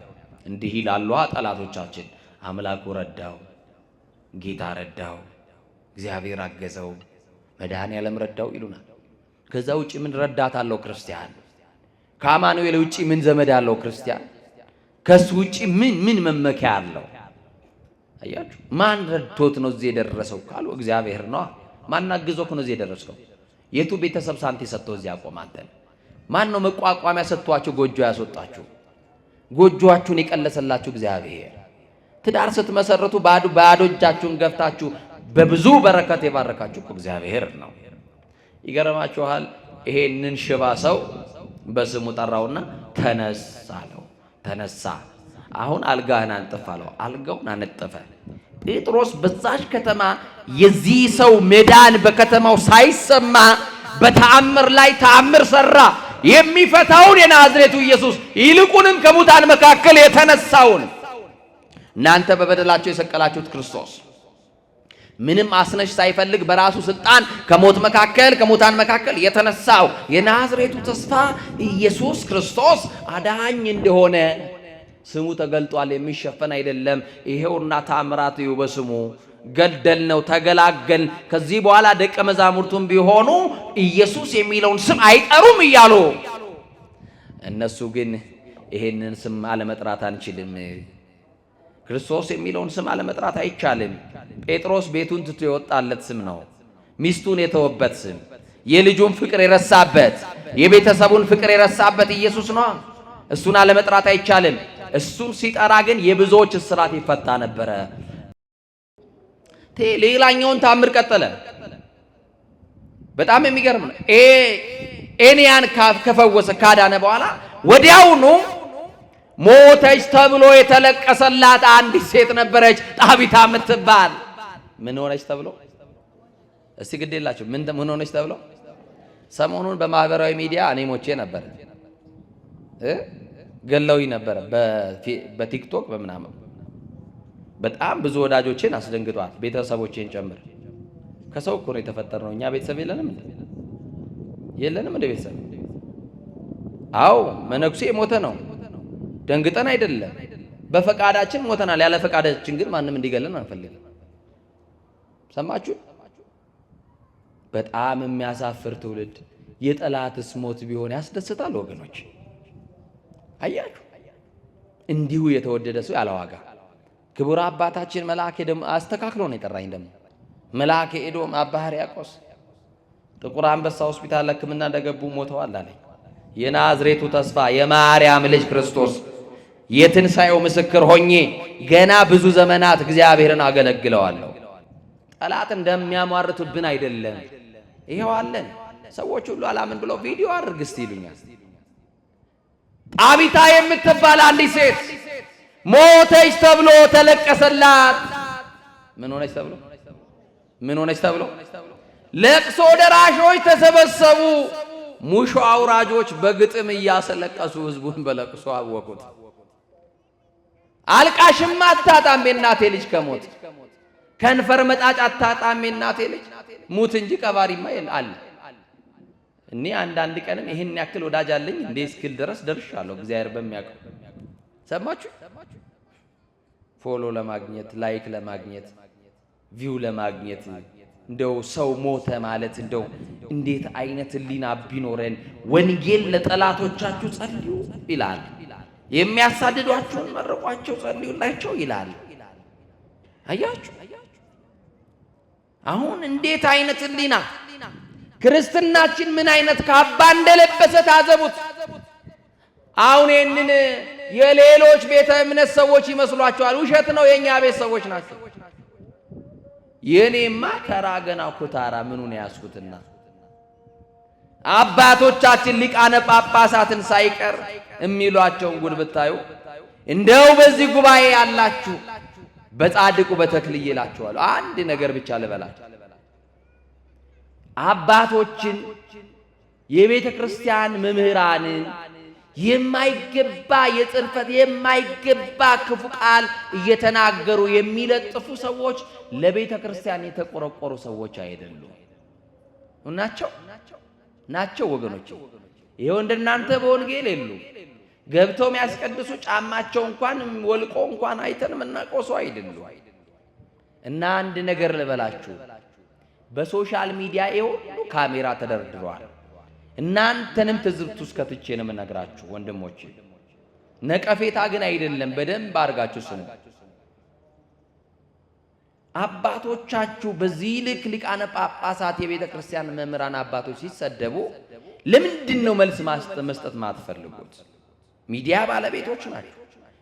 እንዲህ ይላሉ ጠላቶቻችን፣ አምላኩ ረዳው፣ ጌታ ረዳው፣ እግዚአብሔር አገዘው፣ መድኃኔዓለም ረዳው ይሉናል። ከዛ ውጪ ምን ረዳት አለው ክርስቲያን? ከአማኑኤል ውጪ ምን ዘመድ አለው ክርስቲያን? ከሱ ውጪ ምን መመኪያ አለው? አያችሁ፣ ማን ረድቶት ነው እዚህ የደረሰው ካሉ እግዚአብሔር ነው። ማን አግዞክ ነው እዚህ የደረሰው? የቱ ቤተሰብ ሳንቲ ሰጥቶ እዚህ ያቆማተን? ማን ነው መቋቋሚያ ሰጥቷችሁ ጎጆ ያስወጣችሁ? ጎጆአችሁን የቀለሰላችሁ እግዚአብሔር። ትዳር ስትመሰርቱ ባዶ እጃችሁን ገፍታችሁ በብዙ በረከት የባረካችሁ እግዚአብሔር ነው። ይገርማችኋል። ይሄንን ሽባ ሰው በስሙ ጠራውና ተነስ አለው። ተነሳ። አሁን አልጋህን አንጥፍ አለው። አልጋውን አነጠፈ። ጴጥሮስ በዛች ከተማ የዚህ ሰው መዳን በከተማው ሳይሰማ በተአምር ላይ ተአምር ሰራ። የሚፈታውን የናዝሬቱ ኢየሱስ ይልቁንም ከሙታን መካከል የተነሳውን እናንተ በበደላቸው የሰቀላችሁት ክርስቶስ ምንም አስነሽ ሳይፈልግ በራሱ ስልጣን ከሙታን መካከል የተነሳው የናዝሬቱ ተስፋ ኢየሱስ ክርስቶስ አዳኝ እንደሆነ ስሙ ተገልጧል። የሚሸፈን አይደለም። ይሄውና ተአምራት እዩ በስሙ ገደል ነው ተገላገል። ከዚህ በኋላ ደቀ መዛሙርቱም ቢሆኑ ኢየሱስ የሚለውን ስም አይጠሩም እያሉ እነሱ ግን ይሄንን ስም አለመጥራት አንችልም፣ ክርስቶስ የሚለውን ስም አለመጥራት አይቻልም። ጴጥሮስ ቤቱን ትቶ የወጣለት ስም ነው። ሚስቱን የተወበት ስም፣ የልጁን ፍቅር የረሳበት፣ የቤተሰቡን ፍቅር የረሳበት ኢየሱስ ነው። እሱን አለመጥራት አይቻልም። እሱን ሲጠራ ግን የብዙዎች እስራት ይፈታ ነበረ። ሌላኛውን ታምር ቀጠለ። በጣም የሚገርም ነው። ኤንያን ከፈወሰ ካዳነ በኋላ ወዲያውኑ ሞተች ተብሎ የተለቀሰላት አንዲት ሴት ነበረች፣ ጣቢታ የምትባል። ምን ሆነች ተብሎ? እስቲ ግድ የላችሁ ምን ሆነች ተብሎ? ሰሞኑን በማህበራዊ ሚዲያ እኔ ሞቼ ነበር፣ ገለውኝ ነበረ በቲክቶክ በምናምን። በጣም ብዙ ወዳጆቼን አስደንግጧል፣ ቤተሰቦቼን ጨምር። ከሰው እኮ ነው የተፈጠርነው። እኛ ቤተሰብ የለንም እንደ ቤተሰብ። አዎ መነኩሴ ሞተ ነው፣ ደንግጠን አይደለም፣ በፈቃዳችን ሞተናል። ያለ ፈቃዳችን ግን ማንም እንዲገለን አንፈልግም። ሰማችሁ? በጣም የሚያሳፍር ትውልድ። የጠላትስ ሞት ቢሆን ያስደስታል ወገኖች። አያችሁ፣ እንዲሁ የተወደደ ሰው ያለዋጋ ክቡር አባታችን መልአከ ኤዶም አስተካክሎ ነው የጠራኝ። ደግሞ መልአከ ኤዶም አባ ሕርያቆስ ጥቁር አንበሳ ሆስፒታል ሕክምና እንደገቡ ሞተዋል አለኝ። የናዝሬቱ ተስፋ የማርያም ልጅ ክርስቶስ የትንሣኤው ምስክር ሆኜ ገና ብዙ ዘመናት እግዚአብሔርን አገለግለዋለሁ። ጠላት እንደሚያሟርቱብን አይደለም። ይሄው አለን። ሰዎች ሁሉ አላምን ብለው ቪዲዮ አድርግ እስቲ ይሉኛል። ጣቢታ የምትባል አንዲት ሴት ሞተች ተብሎ ተለቀሰላት። ምን ሆነች ተብሎ ለቅሶ ደራሾች ተሰበሰቡ። ሙሾ አውራጆች በግጥም እያሰለቀሱ ህዝቡን በለቅሶ አወቁት። አልቃሽም አታጣም የናቴ ልጅ ከሞት፣ ከንፈር መጣጭ አታጣም የናቴ ልጅ ሙት እንጂ ቀባሪማ አለ። እኔ አንዳንድ ቀንም ይሄን ያክል ወዳጅ አለኝ እንዴ እስክል ድረስ ደርሻለሁ። እግዚአብሔር በሚያውቀው ሰማችሁ። ፎሎ ለማግኘት ላይክ ለማግኘት ቪው ለማግኘት እንደው ሰው ሞተ ማለት እንደው እንዴት አይነት ሊና ቢኖረን ወንጌል ለጠላቶቻችሁ ጸልዩ ይላል። የሚያሳድዷችሁን መርቋቸው ጸልዩላቸው ይላል። አያችሁ አሁን እንዴት አይነት ሊና ክርስትናችን ምን አይነት ካባ እንደለበሰ ታዘቡት። አሁን ይህንን የሌሎች ቤተ እምነት ሰዎች ይመስሏቸዋል። ውሸት ነው፣ የኛ ቤት ሰዎች ናቸው። የኔማ ተራ ገና ኩታራ ምኑን ያስኩትና አባቶቻችን ሊቃነ ጳጳሳትን ሳይቀር የሚሏቸውን ጉድ ብታዩ እንደው በዚህ ጉባኤ ያላችሁ በጻድቁ በተክልዬ እላችኋለሁ አንድ ነገር ብቻ ልበላችሁ። አባቶችን የቤተ ክርስቲያን መምህራንን የማይገባ የጽርፈት የማይገባ ክፉ ቃል እየተናገሩ የሚለጥፉ ሰዎች ለቤተ ክርስቲያን የተቆረቆሩ ሰዎች አይደሉም። ናቸው ወገኖች። ይሄው እንደናንተ በወንጌል የሉ ገብተው የሚያስቀድሱ ጫማቸው እንኳን ወልቆ እንኳን አይተን የምናውቀው ሰው አይደሉም። እና አንድ ነገር ልበላችሁ፣ በሶሻል ሚዲያ ይሁሉ ካሜራ ተደርድሯል። እናንተንም ትዝብት ውስጥ ከትቼ ነው የምነግራችሁ ወንድሞቼ። ነቀፌታ ግን አይደለም። በደንብ አድርጋችሁ ስሙ። አባቶቻችሁ በዚህ ልክ ሊቃነ ጳጳሳት የቤተ ክርስቲያን መምህራን አባቶች ሲሰደቡ ለምንድን ነው መልስ መስጠት ማትፈልጉት? ሚዲያ ባለቤቶች ናቸው።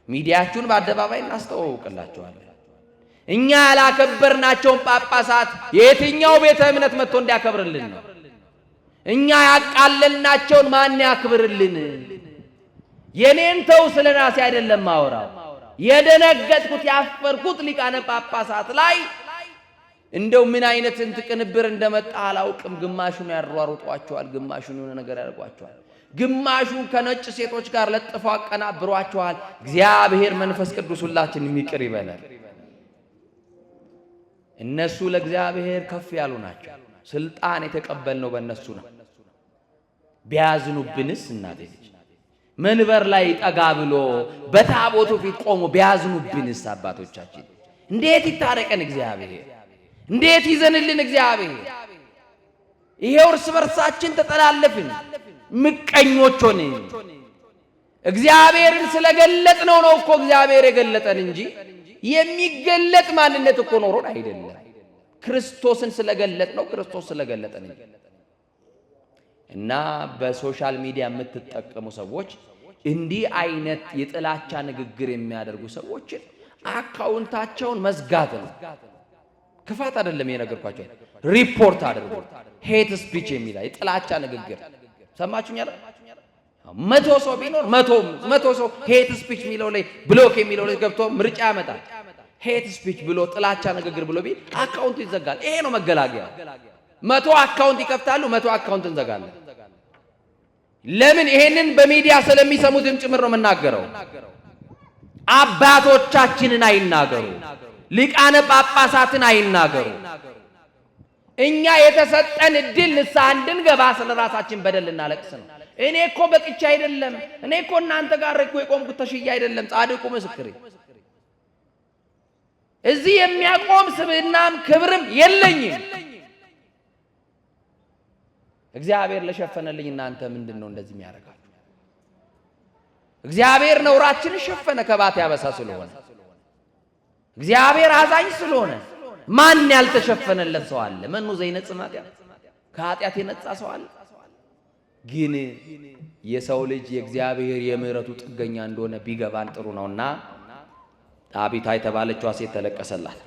ሚዲያችሁን በአደባባይ እናስተዋውቅላችኋለን። እኛ ያላከበርናቸውን ጳጳሳት የትኛው ቤተ እምነት መጥቶ እንዲያከብርልን ነው? እኛ ያቃለልናቸውን ማን ያክብርልን? የኔን ተው ስለ ራሴ አይደለም ማወራው። የደነገጥኩት ያፈርኩት ሊቃነ ጳጳሳት ላይ እንደው ምን አይነት ቅንብር እንደመጣ አላውቅም። ግማሹን ያሯሩጧቸዋል፣ ግማሹን የሆነ ነገር ያደርጓቸዋል፣ ግማሹን ከነጭ ሴቶች ጋር ለጥፈው አቀናብሯቸዋል። እግዚአብሔር መንፈስ ቅዱስ ሁላችንን ይቅር ይበላል። እነሱ ለእግዚአብሔር ከፍ ያሉ ናቸው። ስልጣን የተቀበልነው በእነሱ ነው። ቢያዝኑብንስ እናቴ ልጅ መንበር ላይ ጠጋ ብሎ በታቦቱ ፊት ቆሞ ቢያዝኑብንስ አባቶቻችን እንዴት ይታረቀን እግዚአብሔር? እንዴት ይዘንልን እግዚአብሔር? ይሄው እርስ በርሳችን ተጠላለፍን፣ ምቀኞች ሆንን። እግዚአብሔርን ስለገለጥነው ነው እኮ እግዚአብሔር የገለጠን እንጂ የሚገለጥ ማንነት እኮ ኖሮን አይደለም። ክርስቶስን ስለገለጥነው ክርስቶስ ስለገለጠን እንጂ። እና በሶሻል ሚዲያ የምትጠቀሙ ሰዎች እንዲህ አይነት የጥላቻ ንግግር የሚያደርጉ ሰዎችን አካውንታቸውን መዝጋት ነው። ክፋት አይደለም የነገርኳቸው። ሪፖርት አድርጉ። ሄት ስፒች የሚላ የጥላቻ ንግግር ሰማችሁኛል? 100 ሰው ቢኖር 100 ሰው ሄት ስፒች የሚለው ላይ ብሎክ የሚለው ላይ ገብቶ ምርጫ ያመጣል። ሄት ስፒች ብሎ ጥላቻ ንግግር ብሎ ቢል አካውንቱ ይዘጋል። ይሄ ነው መገላገያ። 100 አካውንት ይከፍታሉ፣ 100 አካውንት እንዘጋለን። ለምን? ይሄንን በሚዲያ ስለሚሰሙትም ጭምር ነው የምናገረው። አባቶቻችንን አይናገሩ፣ ሊቃነ ጳጳሳትን አይናገሩ። እኛ የተሰጠን እድል ንስሐ እንድንገባ ስለ ራሳችን በደል እናለቅስ ነው። እኔ እኮ በቅቼ አይደለም፣ እኔ እኮ እናንተ ጋር እኮ የቆምኩት ተሽዬ አይደለም። ጻድቁ ምስክሬ እዚህ የሚያቆም ስብዕናም ክብርም የለኝም። እግዚአብሔር ለሸፈነልኝ እናንተ ምንድነው እንደዚህ የሚያደርጋችሁ? እግዚአብሔር ነውራችንን ሸፈነ ከባት ያበሳ ስለሆነ፣ እግዚአብሔር አዛኝ ስለሆነ። ማን ያልተሸፈነለት ሰው አለ? መኑ ዘይነጽ ኃጢአት፣ ከኃጢአት የነጻ ሰው አለ? ግን የሰው ልጅ የእግዚአብሔር የምህረቱ ጥገኛ እንደሆነ ቢገባን ጥሩ ነውና ጣቢታ የተባለችዋ ሴት ተለቀሰላት።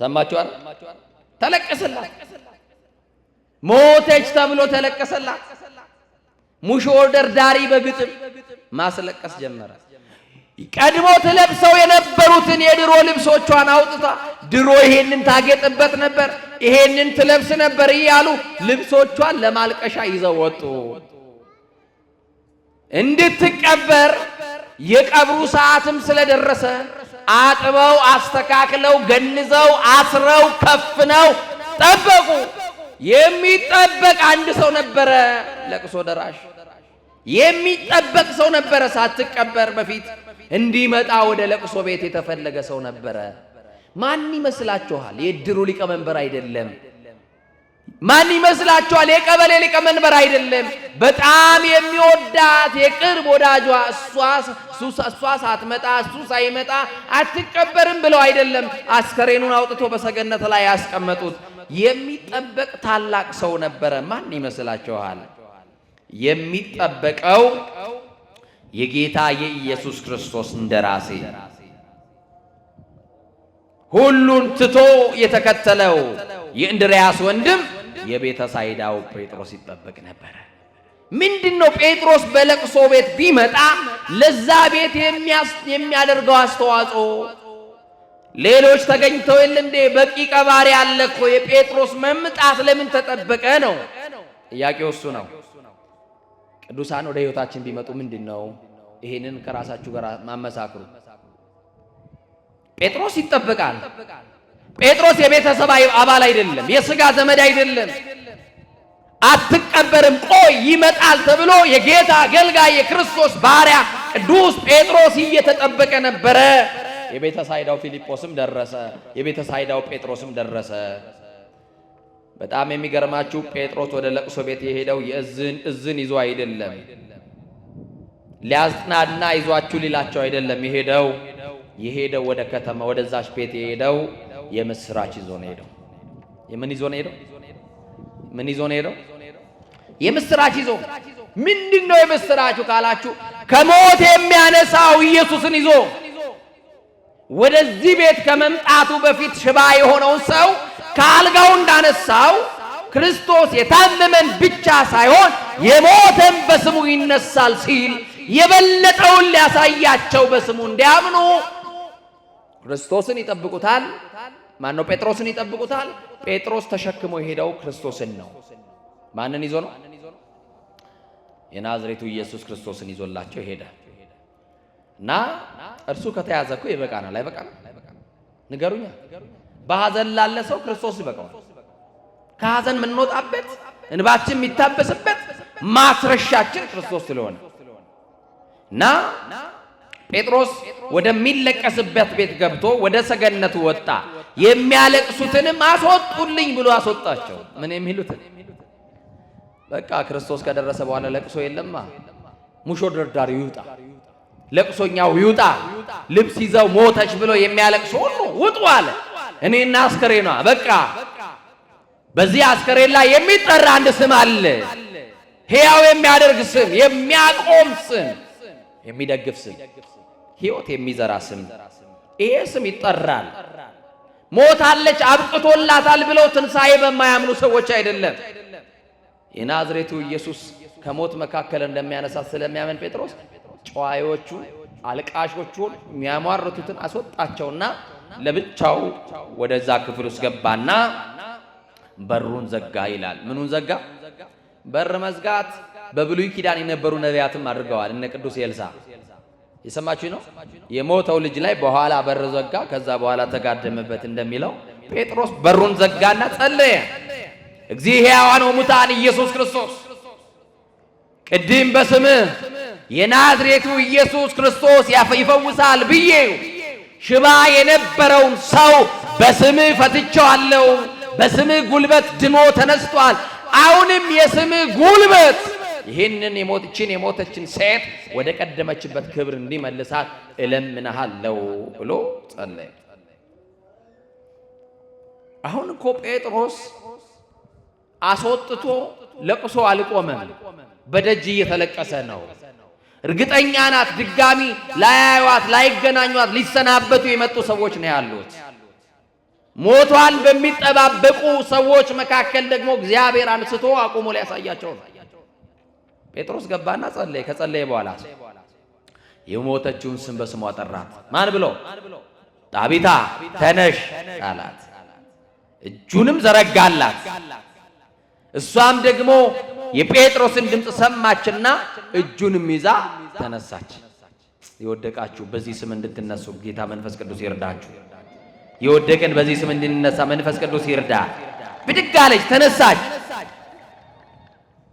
ሰማችኋል? ተለቀሰላት። ሞተች ተብሎ ተለቀሰላት። ሙሾ ደርዳሪ በግጥም ማስለቀስ ጀመረ። ቀድሞ ትለብሰው የነበሩትን የድሮ ልብሶቿን አውጥታ ድሮ ይሄንን ታጌጥበት ነበር፣ ይሄንን ትለብስ ነበር እያሉ ልብሶቿን ለማልቀሻ ይዘው ወጡ። እንድትቀበር የቀብሩ ሰዓትም ስለደረሰ አጥበው አስተካክለው ገንዘው አስረው ከፍነው ጠበቁ። የሚጠበቅ አንድ ሰው ነበረ፣ ለቅሶ ደራሽ የሚጠበቅ ሰው ነበረ። ሳትቀበር በፊት እንዲመጣ ወደ ለቅሶ ቤት የተፈለገ ሰው ነበረ። ማን ይመስላችኋል? የእድሩ ሊቀመንበር አይደለም። ማን ይመስላችኋል? የቀበሌ ሊቀመንበር አይደለም። በጣም የሚወዳት የቅርብ ወዳጇ እሷ ሳትመጣ እሱ ሳይመጣ አትቀበርም ብለው አይደለም አስከሬኑን አውጥቶ በሰገነት ላይ ያስቀመጡት። የሚጠበቅ ታላቅ ሰው ነበረ። ማን ይመስላችኋል? የሚጠበቀው የጌታ የኢየሱስ ክርስቶስ እንደራሴ ሁሉን ትቶ የተከተለው የእንድርያስ ወንድም የቤተ ሳይዳው ጴጥሮስ ይጠበቅ ነበር። ምንድነው? ጴጥሮስ በለቅሶ ቤት ቢመጣ ለዛ ቤት የሚያደርገው አስተዋጽኦ ሌሎች ተገኝተው የለ እንዴ? በቂ ቀባሪ አለ እኮ። የጴጥሮስ መምጣት ለምን ተጠበቀ ነው ጥያቄው። እሱ ነው። ቅዱሳን ወደ ሕይወታችን ቢመጡ ምንድነው? ይሄንን ከራሳችሁ ጋር ማመሳክሩ። ጴጥሮስ ይጠበቃል። ጴጥሮስ የቤተሰብ አባል አይደለም፣ የሥጋ ዘመድ አይደለም። አትቀበርም፣ ቆይ ይመጣል ተብሎ የጌታ አገልጋይ የክርስቶስ ባሪያ ቅዱስ ጴጥሮስ እየተጠበቀ ነበረ። የቤተ ሳይዳው ፊልጶስም ደረሰ፣ የቤተ ሳይዳው ጴጥሮስም ደረሰ። በጣም የሚገርማችሁ ጴጥሮስ ወደ ለቅሶ ቤት የሄደው እዝን ይዞ አይደለም፣ ሊያጽናና ይዟችሁ ሊላቸው አይደለም የሄደው ወደ ከተማ ወደዛች ቤት የሄደው የምስራች ይዞ ነው ሄደው። የምን ይዞ ነው ሄደው? ምን ይዞ ነው ሄደው? የምስራች ይዞ። ምንድነው የምስራቹ ካላችሁ ከሞት የሚያነሳው ኢየሱስን ይዞ ወደዚህ ቤት ከመምጣቱ በፊት ሽባ የሆነውን ሰው ከአልጋው እንዳነሳው ክርስቶስ የታመመን ብቻ ሳይሆን የሞተን በስሙ ይነሳል ሲል የበለጠውን ሊያሳያቸው በስሙ እንዲያምኑ ክርስቶስን ይጠብቁታል። ማነው? ጴጥሮስን ይጠብቁታል። ጴጥሮስ ተሸክሞ የሄደው ክርስቶስን ነው። ማንን ይዞ ነው? የናዝሬቱ ኢየሱስ ክርስቶስን ይዞላቸው ሄደ እና እርሱ ከተያዘ እኮ ይበቃናል። አይበቃም? ንገሩኛ። በሐዘን ላለ ሰው ክርስቶስ ይበቃዋል። ከሐዘን የምንወጣበት እንባችን የሚታበስበት ማስረሻችን ክርስቶስ ስለሆነ እና ጴጥሮስ ወደሚለቀስበት ቤት ገብቶ ወደ ሰገነቱ ወጣ። የሚያለቅሱትንም አስወጡልኝ ብሎ አስወጣቸው። ምን የሚሉትን? በቃ ክርስቶስ ከደረሰ በኋላ ለቅሶ የለማ። ሙሾ ደርዳሪው ይውጣ፣ ለቅሶኛው ይውጣ። ልብስ ይዘው ሞተች ብሎ የሚያለቅሱ ሁሉ ውጡ አለ። እኔና አስከሬኗ በቃ በዚህ አስከሬን ላይ የሚጠራ አንድ ስም አለ። ሕያው የሚያደርግ ስም፣ የሚያቆም ስም፣ የሚደግፍ ስም፣ ሕይወት የሚዘራ ስም። ይሄ ስም ይጠራል። ሞታለች አብቅቶላታል ብለው ትንሣኤ በማያምኑ ሰዎች አይደለም። የናዝሬቱ ኢየሱስ ከሞት መካከል እንደሚያነሳት ስለሚያምን ጴጥሮስ ጨዋዮቹ አልቃሾቹን የሚያሟርቱትን አስወጣቸውና ለብቻው ወደዛ ክፍል ውስጥ ገባና በሩን ዘጋ ይላል። ምኑን ዘጋ? በር መዝጋት በብሉይ ኪዳን የነበሩ ነቢያትም አድርገዋል። እነ ቅዱስ ኤልሳዕ የሰማችሁ ነው። የሞተው ልጅ ላይ በኋላ በር ዘጋ፣ ከዛ በኋላ ተጋደመበት እንደሚለው ጴጥሮስ በሩን ዘጋና ጸለየ። እግዚእ ሕያዋን ወሙታን ኢየሱስ ክርስቶስ ቅድም በስምህ የናዝሬቱ ኢየሱስ ክርስቶስ ይፈውሳል ብዬ ሽባ የነበረውን ሰው በስምህ ፈትቼዋለሁ። በስምህ ጉልበት ድኖ ተነስቷል። አሁንም የስምህ ጉልበት ይህንን የሞተችን ሴት ወደ ቀደመችበት ክብር እንዲመልሳት እለምንሃለሁ ብሎ ጸለየ። አሁን እኮ ጴጥሮስ አስወጥቶ ለቅሶ አልቆመም። በደጅ እየተለቀሰ ነው። እርግጠኛ ናት ድጋሚ ላያዩዋት ላይገናኟት ሊሰናበቱ የመጡ ሰዎች ነው ያሉት። ሞቷን በሚጠባበቁ ሰዎች መካከል ደግሞ እግዚአብሔር አንስቶ አቁሞ ሊያሳያቸው ነው። ጴጥሮስ ገባና ጸለየ። ከጸለየ በኋላ የሞተችውን ስም በስሟ ጠራት። ማን ብሎ? ጣቢታ ተነሽ አላት። እጁንም ዘረጋላት። እሷም ደግሞ የጴጥሮስን ድምፅ ሰማችና እጁንም ይዛ ተነሳች። የወደቃችሁ በዚህ ስም እንድትነሱ ጌታ መንፈስ ቅዱስ ይርዳችሁ። የወደቀን በዚህ ስም እንድንነሳ መንፈስ ቅዱስ ይርዳ። ብድግ አለች፣ ተነሳች።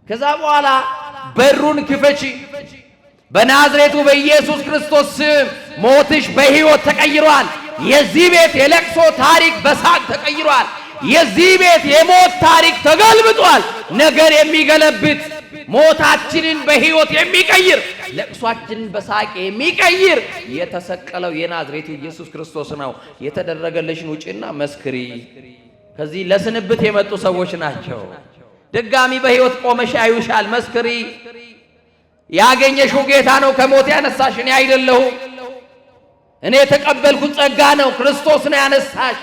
ከዛ በኋላ በሩን ክፈቺ፣ በናዝሬቱ በኢየሱስ ክርስቶስ ስም ሞትሽ በሕይወት ተቀይሯል። የዚህ ቤት የለቅሶ ታሪክ በሳቅ ተቀይሯል። የዚህ ቤት የሞት ታሪክ ተገልብጧል። ነገር የሚገለብጥ ሞታችንን በሕይወት የሚቀይር ለቅሷችንን በሳቅ የሚቀይር የተሰቀለው የናዝሬቱ ኢየሱስ ክርስቶስ ነው። የተደረገልሽን ውጪና መስክሪ። ከዚህ ለስንብት የመጡ ሰዎች ናቸው። ድጋሚ በሕይወት ቆመሽ ያዩሻል። መስክሪ። ያገኘሽው ጌታ ነው ከሞት ያነሳሽ፣ እኔ አይደለሁም። እኔ የተቀበልኩት ጸጋ ነው። ክርስቶስ ነው ያነሳሽ።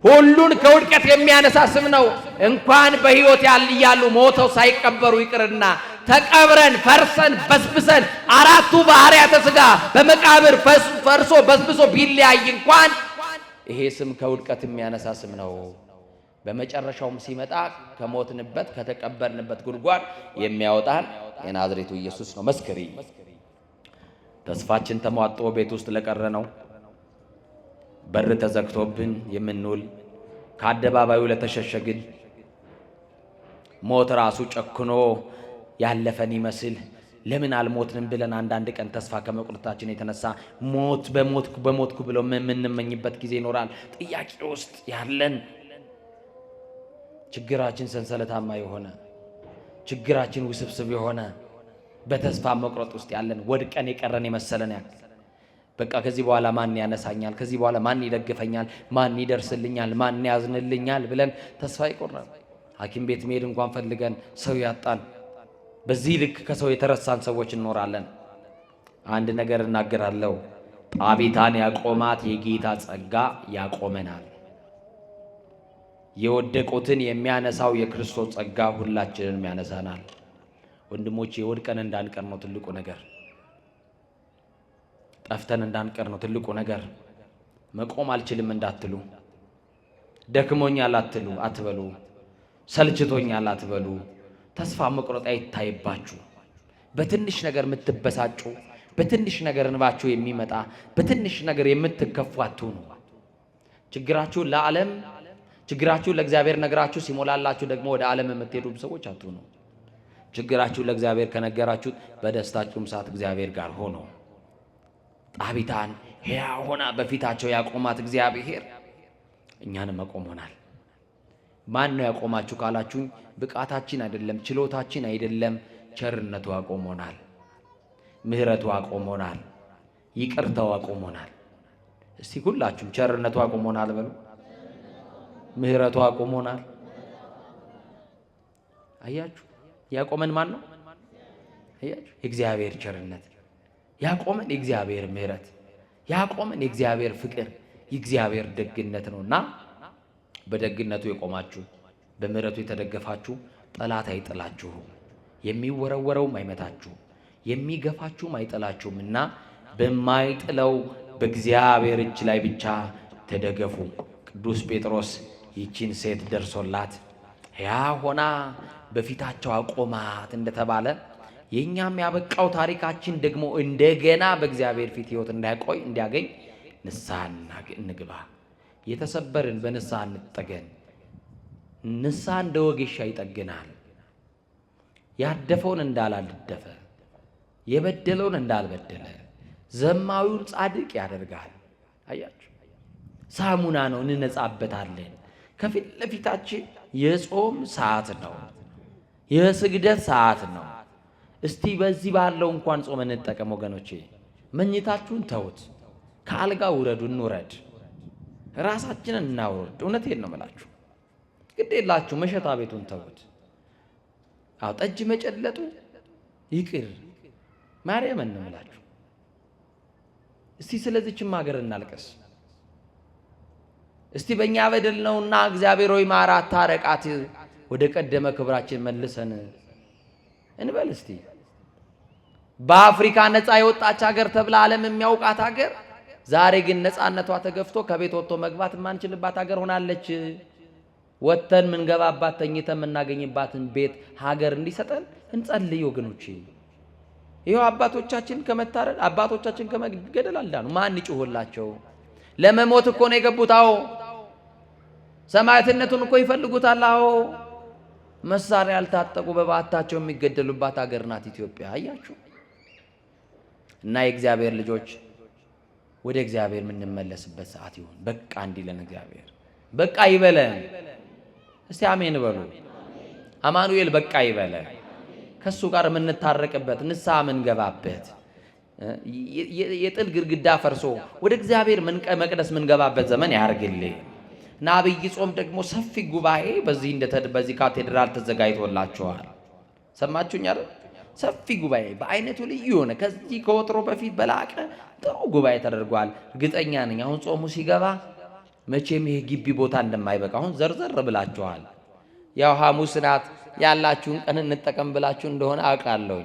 ሁሉን ከውድቀት የሚያነሳ ስም ነው። እንኳን በሕይወት ያሉ ሞተው ሳይቀበሩ ይቅርና ተቀብረን ፈርሰን በስብሰን አራቱ ባህሪያተ ሥጋ በመቃብር ፈርሶ በስብሶ ቢለያይ እንኳን ይሄ ስም ከውድቀት የሚያነሳ ስም ነው። በመጨረሻውም ሲመጣ ከሞትንበት ከተቀበርንበት ጉድጓድ የሚያወጣን የናዝሬቱ ኢየሱስ ነው። መስክሪ። ተስፋችን ተሟጦ ቤት ውስጥ ለቀረ ነው፣ በር ተዘግቶብን የምንውል ከአደባባዩ ለተሸሸግን፣ ሞት ራሱ ጨክኖ ያለፈን ይመስል ለምን አልሞትንም ብለን አንዳንድ ቀን ተስፋ ከመቁረጣችን የተነሳ ሞት በሞትኩ ብለው የምንመኝበት ጊዜ ይኖራል። ጥያቄ ውስጥ ያለን ችግራችን ሰንሰለታማ የሆነ ችግራችን ውስብስብ የሆነ በተስፋ መቁረጥ ውስጥ ያለን ወድቀን የቀረን የመሰለን ያክል በቃ ከዚህ በኋላ ማን ያነሳኛል? ከዚህ በኋላ ማን ይደግፈኛል? ማን ይደርስልኛል? ማን ያዝንልኛል? ብለን ተስፋ ይቆርጣል። ሐኪም ቤት መሄድ እንኳን ፈልገን ሰው ያጣን፣ በዚህ ልክ ከሰው የተረሳን ሰዎች እንኖራለን። አንድ ነገር እናገራለሁ። ጣቢታን ያቆማት የጌታ ጸጋ ያቆመናል። የወደቁትን የሚያነሳው የክርስቶስ ጸጋ ሁላችንንም ያነሳናል። ወንድሞቼ ወድቀን እንዳንቀር ነው ትልቁ ነገር። ጠፍተን እንዳንቀር ነው ትልቁ ነገር። መቆም አልችልም እንዳትሉ፣ ደክሞኛል አትበሉ፣ ሰልችቶኛል አትበሉ። ተስፋ መቁረጥ አይታይባችሁ። በትንሽ ነገር የምትበሳጩ፣ በትንሽ ነገር እንባችሁ የሚመጣ፣ በትንሽ ነገር የምትከፉ አትሁኑ። ችግራችሁን ለእግዚአብሔር ነግራችሁ ሲሞላላችሁ ደግሞ ወደ ዓለም የምትሄዱ ሰዎች አትሁኑ። ችግራችሁን ለእግዚአብሔር ከነገራችሁት በደስታችሁም ሰዓት እግዚአብሔር ጋር ሆኖ ጣቢታን ሕያው ሆና በፊታቸው ያቆማት እግዚአብሔር እኛንም መቆም ሆናል። ማን ነው ያቆማችሁ ካላችሁኝ፣ ብቃታችን አይደለም፣ ችሎታችን አይደለም፣ ቸርነቱ አቆሞናል፣ ምሕረቱ አቆሞናል፣ ይቅርታው አቆሞናል። እስቲ ሁላችሁም ቸርነቱ አቆሞናል በሉ። ምሕረቱ አቆሞናል። አያችሁ ያቆመን ማን ነው? አያችሁ የእግዚአብሔር ቸርነት ያቆመን፣ የእግዚአብሔር ምሕረት ያቆመን፣ የእግዚአብሔር ፍቅር፣ የእግዚአብሔር ደግነት ነውና በደግነቱ የቆማችሁ በምሕረቱ የተደገፋችሁ ጠላት አይጥላችሁም፣ የሚወረወረውም አይመታችሁም፣ የሚገፋችሁም አይጥላችሁምና በማይጥለው በእግዚአብሔር እጅ ላይ ብቻ ተደገፉ። ቅዱስ ጴጥሮስ ይቺን ሴት ደርሶላት ሕያው ሆና በፊታቸው አቆማት እንደተባለ የኛም ያበቃው ታሪካችን ደግሞ እንደገና በእግዚአብሔር ፊት ሕይወት እንዲያገኝ ንስሐ እንግባ። የተሰበርን በንስሐ እንጠገን። ንስሐ እንደ ወጌሻ ይጠግናል። ያደፈውን እንዳላደፈ፣ የበደለውን እንዳልበደለ፣ ዘማዊውን ጻድቅ ያደርጋል። አያችሁ ሳሙና ነው፣ እንነጻበታለን። ከፊት ለፊታችን የጾም ሰዓት ነው፣ የስግደት ሰዓት ነው። እስቲ በዚህ ባለው እንኳን ጾም እንጠቀም ወገኖቼ። መኝታችሁን ተውት፣ ከአልጋ ውረዱ፣ እንውረድ፣ ራሳችንን እናውርድ። እውነቴን ነው የምላችሁ። ግድ የላችሁ መሸታ ቤቱን ተውት። አዎ ጠጅ መጨለጡ ይቅር፣ ማርያምን ነው የምላችሁ። እስቲ ስለዚህችም ሀገር እናልቀስ። እስቲ በእኛ በደል ነውና እግዚአብሔር ሆይ ማራት፣ ታረቃት፣ ወደ ቀደመ ክብራችን መልሰን እንበል። እስቲ በአፍሪካ ነፃ የወጣች ሀገር ተብላ ዓለም የሚያውቃት ሀገር ዛሬ ግን ነፃነቷ ተገፍቶ ከቤት ወጥቶ መግባት የማንችልባት ሀገር ሆናለች። ወጥተን ምንገባባት ተኝተን የምናገኝባትን ቤት ሀገር እንዲሰጠን እንጸልይ ወገኖቼ። ይኸው አባቶቻችን ከመታረድ አባቶቻችን ከመገደል አልዳኑ። ማን ይጩህላቸው? ለመሞት እኮ ነው የገቡት። አዎ ሰማዕትነቱን እኮ ይፈልጉታል። አዎ መሳሪያ ያልታጠቁ በባታቸው የሚገደሉባት ሀገር ናት ኢትዮጵያ። አያችሁ። እና የእግዚአብሔር ልጆች ወደ እግዚአብሔር የምንመለስበት ሰዓት ይሁን። በቃ እንዲለን እግዚአብሔር በቃ ይበለን። እስቲ አሜን በሉ። አማኑኤል በቃ ይበለን። ከሱ ጋር የምንታረቅበት ንስሐ የምንገባበት የጥል ግድግዳ ፈርሶ ወደ እግዚአብሔር መቅደስ የምንገባበት ዘመን ያርግልኝ። እና አብይ ጾም ደግሞ ሰፊ ጉባኤ በዚህ ካቴድራል ተዘጋጅቶላችኋል። ሰማችሁኝ አይደል? ሰፊ ጉባኤ በአይነቱ ልዩ የሆነ ከዚህ ከወትሮ በፊት በላቀ ጥሩ ጉባኤ ተደርጓል። እርግጠኛ ነኝ አሁን ጾሙ ሲገባ መቼም ይሄ ግቢ ቦታ እንደማይበቃ አሁን ዘርዘር ብላችኋል። ያው ሐሙስ ናት ያላችሁን ቀን እንጠቀም ብላችሁ እንደሆነ አውቃለሁ።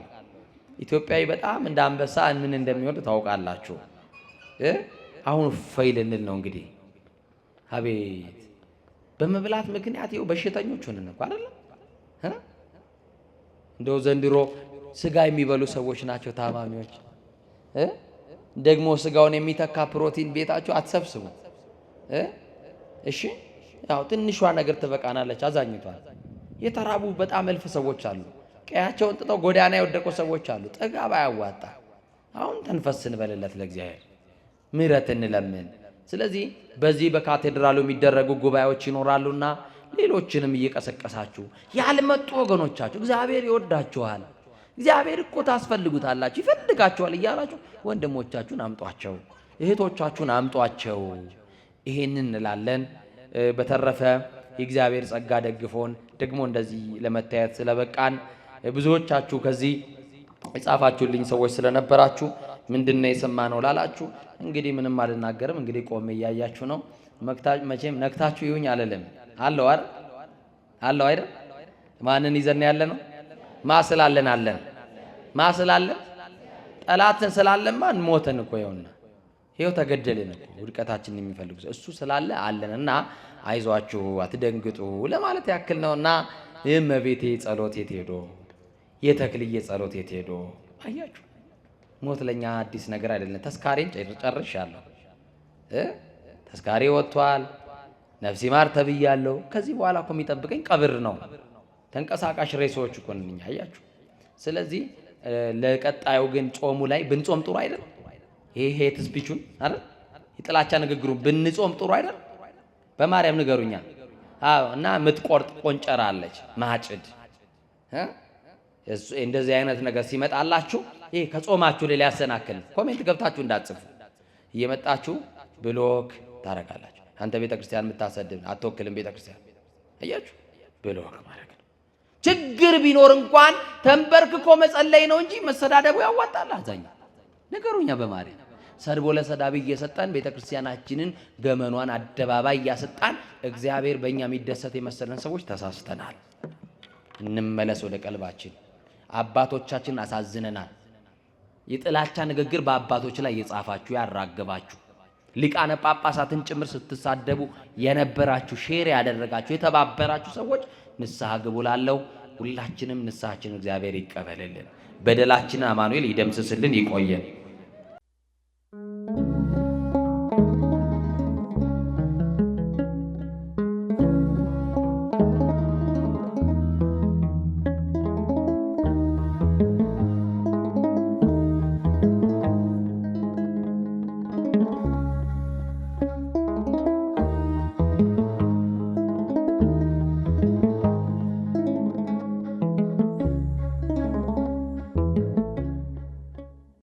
ኢትዮጵያዊ በጣም እንደ አንበሳ ምን እንደሚወድ ታውቃላችሁ። አሁን ፈይል እንል ነው እንግዲህ። አቤት በመብላት ምክንያት ይኸው በሽተኞች ሆነን እኮ አይደል? እንደው ዘንድሮ ስጋ የሚበሉ ሰዎች ናቸው ታማሚዎች። ደግሞ ስጋውን የሚተካ ፕሮቲን ቤታችሁ አትሰብስቡ። እሺ ያው ትንሿ ነገር ትበቃናለች። አዛኝቷል። የተራቡ በጣም እልፍ ሰዎች አሉ። ቀያቸውን ጥጠው ጎዳና የወደቁ ሰዎች አሉ። ጥጋብ አያዋጣ። አሁን ተንፈስ እንበልለት ለእግዚአብሔር ምሕረት እንለምን። ስለዚህ በዚህ በካቴድራሉ የሚደረጉ ጉባኤዎች ይኖራሉና ሌሎችንም እየቀሰቀሳችሁ ያልመጡ ወገኖቻችሁ እግዚአብሔር ይወዳችኋል፣ እግዚአብሔር እኮ ታስፈልጉታላችሁ፣ ይፈልጋችኋል እያላችሁ ወንድሞቻችሁን አምጧቸው፣ እህቶቻችሁን አምጧቸው። ይሄንን እንላለን። በተረፈ የእግዚአብሔር ጸጋ ደግፎን ደግሞ እንደዚህ ለመታየት ስለበቃን ብዙዎቻችሁ ከዚህ የጻፋችሁልኝ ሰዎች ስለነበራችሁ ምንድነው የሰማነው ላላችሁ እንግዲህ ምንም አልናገርም። እንግዲህ ቆሜ እያያችሁ ነው። መቼም ነክታችሁ ይሁኝ አልልም። አለው አይደል? አለው አይደል? ማንን ይዘን ያለ ነው? ማስላለን አለን። ማስላለን ጠላትን ስላለማ ሞተን እኮ ይኸውና፣ ይኸው ተገደልን እኮ ውድቀታችንን የሚፈልጉ እሱ ስላለ አለንና አይዟችሁ አትደንግጡ ለማለት ያክል ነውና የእመቤቴ ጸሎት የት ሄዶ? የተክልዬ ጸሎት የት ሄዶ? አያችሁ ሞት ለኛ አዲስ ነገር አይደለም። ተስካሬን ጨርሻለሁ። ተስካሬ ወጥቷል። ነፍሲ ማር ተብያለሁ። ከዚህ በኋላ እኮ የሚጠብቀኝ ቀብር ነው። ተንቀሳቃሽ ሬሶች እኮ ነኝ። አያችሁ። ስለዚህ ለቀጣዩ ግን ጾሙ ላይ ብንጾም ጥሩ አይደል? ይሄ ሄት ስፒቹን አይደል? የጥላቻ ንግግሩን ብንጾም ጥሩ አይደል? በማርያም ንገሩኛ። አዎ። እና ምትቆርጥ ቆንጨራ አለች ማጭድ እንደዚህ አይነት ነገር ሲመጣላችሁ ይሄ ከጾማችሁ ላይ ሊያሰናክል ኮሜንት ገብታችሁ እንዳትጽፉ እየመጣችሁ ብሎክ ታረጋላችሁ። አንተ ቤተክርስቲያን የምታሰድብ አትወክልም ቤተክርስቲያን። አያችሁ ብሎክ ማለት ነው። ችግር ቢኖር እንኳን ተንበርክኮ መጸለይ ነው እንጂ መሰዳደቡ ያዋጣል። አዛኛ ነገሩኛ በማርያም ሰድቦ ለሰዳቢ እየሰጠን ቤተክርስቲያናችንን ገመኗን አደባባይ እያሰጣን እግዚአብሔር በእኛ የሚደሰት የመሰለን ሰዎች ተሳስተናል። እንመለስ ወደ ቀልባችን። አባቶቻችን አሳዝነናል። የጥላቻ ንግግር በአባቶች ላይ የጻፋችሁ ያራገባችሁ ሊቃነ ጳጳሳትን ጭምር ስትሳደቡ የነበራችሁ ሼር ያደረጋችሁ የተባበራችሁ ሰዎች ንስሐ ግቡ ላለው ሁላችንም ንስሐችን እግዚአብሔር ይቀበልልን። በደላችንን አማኑኤል ይደምስስልን። ይቆየን።